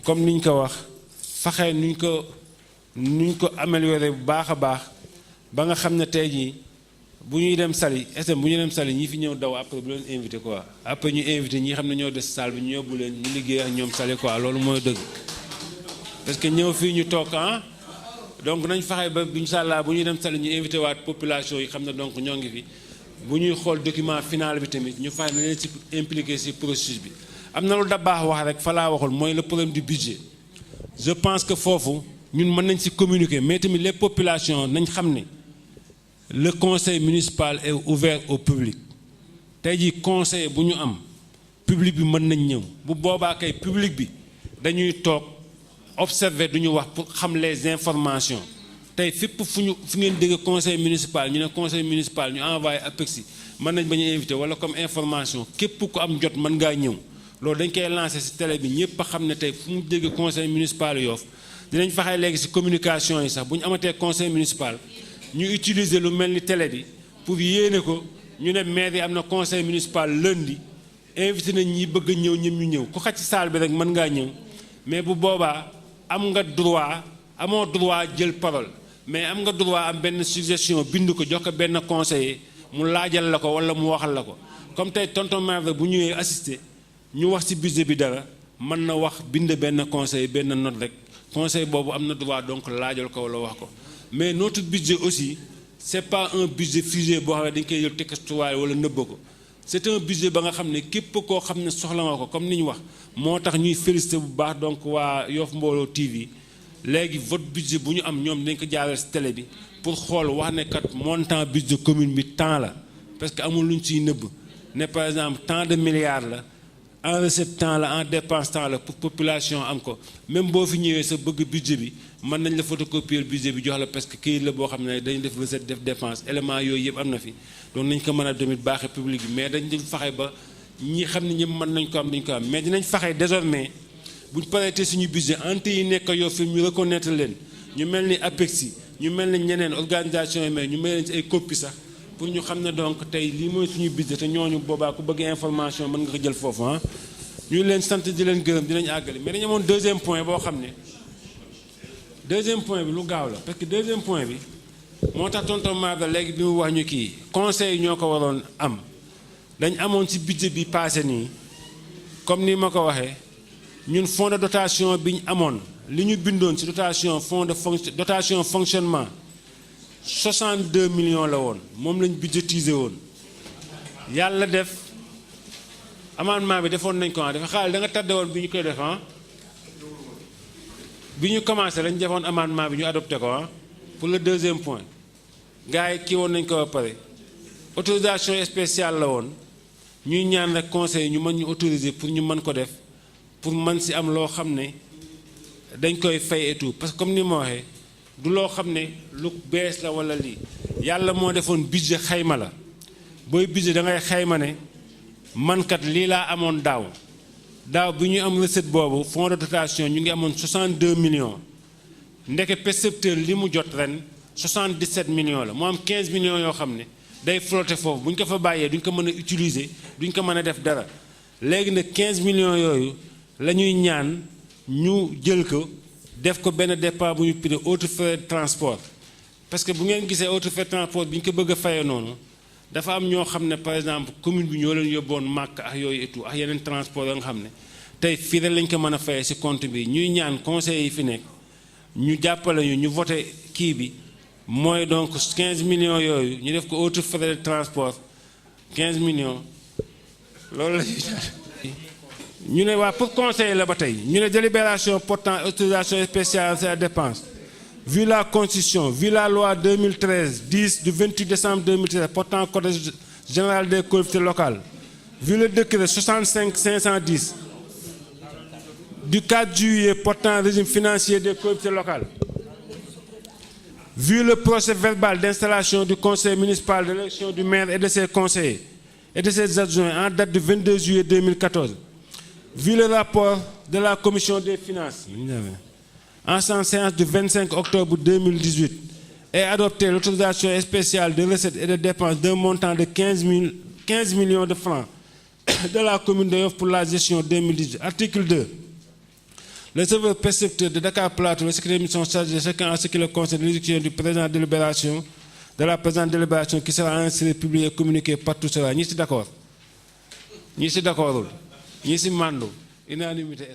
comme niñ ko wax faxee nuñ ko améliorer bu baax a baax ba nga xam ne tey jii bu ñuy dem Saly SM bu ñuy dem Saly ñi fi ñëw daw après bu leen invité quoi après ñu invité ñi xam ne ñoo des salle bi ñu yóbbu leen ñu liggéey ak ñoom Saly quoi loolu mooy dëgg parce que ñëw fii ñu toog donc nañ fexe ba incha allah bu ñuy dem Saly ñu invité waat population yi xam ne donc ñoo ngi fi bu ñuy xool document final bi tamit ñu fexe na leen ci impliqué ci processus bi am na lu da baax wax rek fa laa waxul mooy le problème du budget je pense que foofu ñun mën nañ ci communiquer mais tamit les populations nañ xam ne le conseil municipal est ouvert au public tey jii conseil bu ñu am public bi mën nañ ñëw bu boobaa kay public bi dañuy toog observer du ñu wax pour xam les informations tey fépp fu ngeen dégg conseil municipal ñu ne conseil municipal ñu envoyé APEXI mën nañ bañ a invité wala comme information képp ku am jot mën ngaa ñëw loolu dañ koy lancé ci télé bi ñëpp a xam ne tey fu mu dégg conseil municipal Yoff dinañ fexe léegi ci communication yi sax bu ñu amatee conseil municipal ñu utiliser lu mel ni télé bi pour yéene ko ñu ne maire yi am na conseil municipal lundi invité nañ ñi bëgg a ñëw ñëm ñu ñëw ku xaj ci salle bi rek mën ngaa ñëw mais bu boobaa am nga droit amoo droit jël parole mais am nga droit am benn suggestion bind ko jox ko benn conseiller mu laajal la ko walla mu waxal la ko comme tey tonton maire bu ñëwee assister ñu wax ci budget bi dara mën na wax bind benn conseil benn note rek conseil boobu am na droit donc laajal ko walla wax ko mais notre budget aussi c'est pas un budget figé boo xam ne dañ koy jël textuwaay walla nëbb ko c'est un budget ba nga xam ne képp koo xam ne soxla nga ko comme ni ñu wax moo tax ñuy félicité bu baax donc waa Yoff Mbollo TV léegi votre budget bu ñu am ñoom dañ ko jaarale ci télé bi pour xool wax ne kat montant budget commune bi tant la parce que amul lu ñu ciy nëbb ne par exemple tant de milliards la en recette temps la en dépense temps la pour population am ko même boo fi ñëwee sa bëgg budget bi mën nañ la photocopier budget bi jox la parce que këyit la boo xam ne dañu def recette def dépense élément yooyu yëpp am na fi donc nañ ko mën a tamit baaxee public bi mais dañ fexe ba ñi xam ne ñëpp mën nañ ko am dañ ko am mais dinañ fexe désormais buñ pareetee suñu budget ante yi nekk Yoff fi ñu reconnaître leen ñu mel ni APEXI ñu mel ni ñeneen organisation yi mais ñu mel leen ci ay copie sax pour ñu xam ne donc tey lii mooy suñu budget te ñooñu boobaa ku bëgg information mën nga ko jël foofu ñu leen sant di leen gërëm dinañ àggale mais dañu amoon deuxième point boo xam ne deuxième point bi lu gaaw la parce que deuxième point bi moo tax tonton Maodo léegi bi mu wax ñu kii conseil ñoo ko waroon am dañ amoon ci budget bi passé nii comme ni ma ko waxee ñun fonds de dotation bi ñu amoon li ñu bindoon ci dotation dotation fonctionnement 62 millions la woon moom lañ budgétisé woon yàlla def amendement bi defoon nañ ko dafa xaalis da nga tardé woon bi ñu koy def bi ñu commencé lañ defoon amendement bi ñu adopté ko pour le deuxième point gars yi kii woon nañ ko ba pare autorisation spéciale la woon ñuy ñaan rek conseil ñu mën ñu autoriser pour ñu mën ko def pour mën si am loo xam ne dañ koy fay et tout parce que comme ni ma waxee du loo xam ne lu bees la walla lii yàlla moo defoon budget xayma la booy budget da ngay xayma ne mankat lii laa amoon daaw bi ñu am recette boobu fonds de dotation ñu ngi amoon 62 millions ndeke percepteur li mu jot ren 77 millions la mu am 15 millions yoo xam ne day flotter foofu bu ñu ko fa bàyyee duñ ko mën a utiliser duñ ko mën a def dara léegi nag 15 millions yooyu la ñuy ñaan ñu jël ko def ko benn départ bu ñu pire autres frais de transport parce que bu ngeen gisee autres frais de transport bi ñu ko bëgg a fayee noonu dafa am ñoo xam ne par exemple commune bi ñoo leen yóbboon màkk ak yooyu et tout ak yeneen transport yoo nga xam ne tey fii rek lañ ko mën a fayee ci compte bi ñuy ñaan conseil yi fi nekk ñu jàppale ñu voté kii bi mooy donc 15 millions yooyu ñu def ko autres frais de transport 15 millions loolu la ñu ne waa pour conseiller la ba tey ñu ne délibération portant autorisation spéciale à la dépense vu la constitution vu la loi 2013-10 du 28 décembre 2013 portant code général des collectivités locales vu le décret 65-510 du 4 juillet portant régime financier des collectivités locales vu le procès verbal d'installation du conseil municipal de l'élection du maire et de ses conseillers et de ses adjoints en date du 22 juillet 2014 vu le rapport de la commission des finances en séance du 25 octobre 2018 et adopté l'autorisation spéciale de recettes et de dépenses d'un montant de 15 millions de francs de la commune de Yoff pour la gestion 2018. Article 2. Le serveur percepteur de Dakar Plateau, le secrétaire de mission chargé chacun en ce qui le concerne de l'exécution du présent délibération, de la présente délibération qui sera enregistrée, publiée et communiquée partout cela. Nous sommes d'accord. Nous sommes d'accord. Nous sommes mando. Unanimité.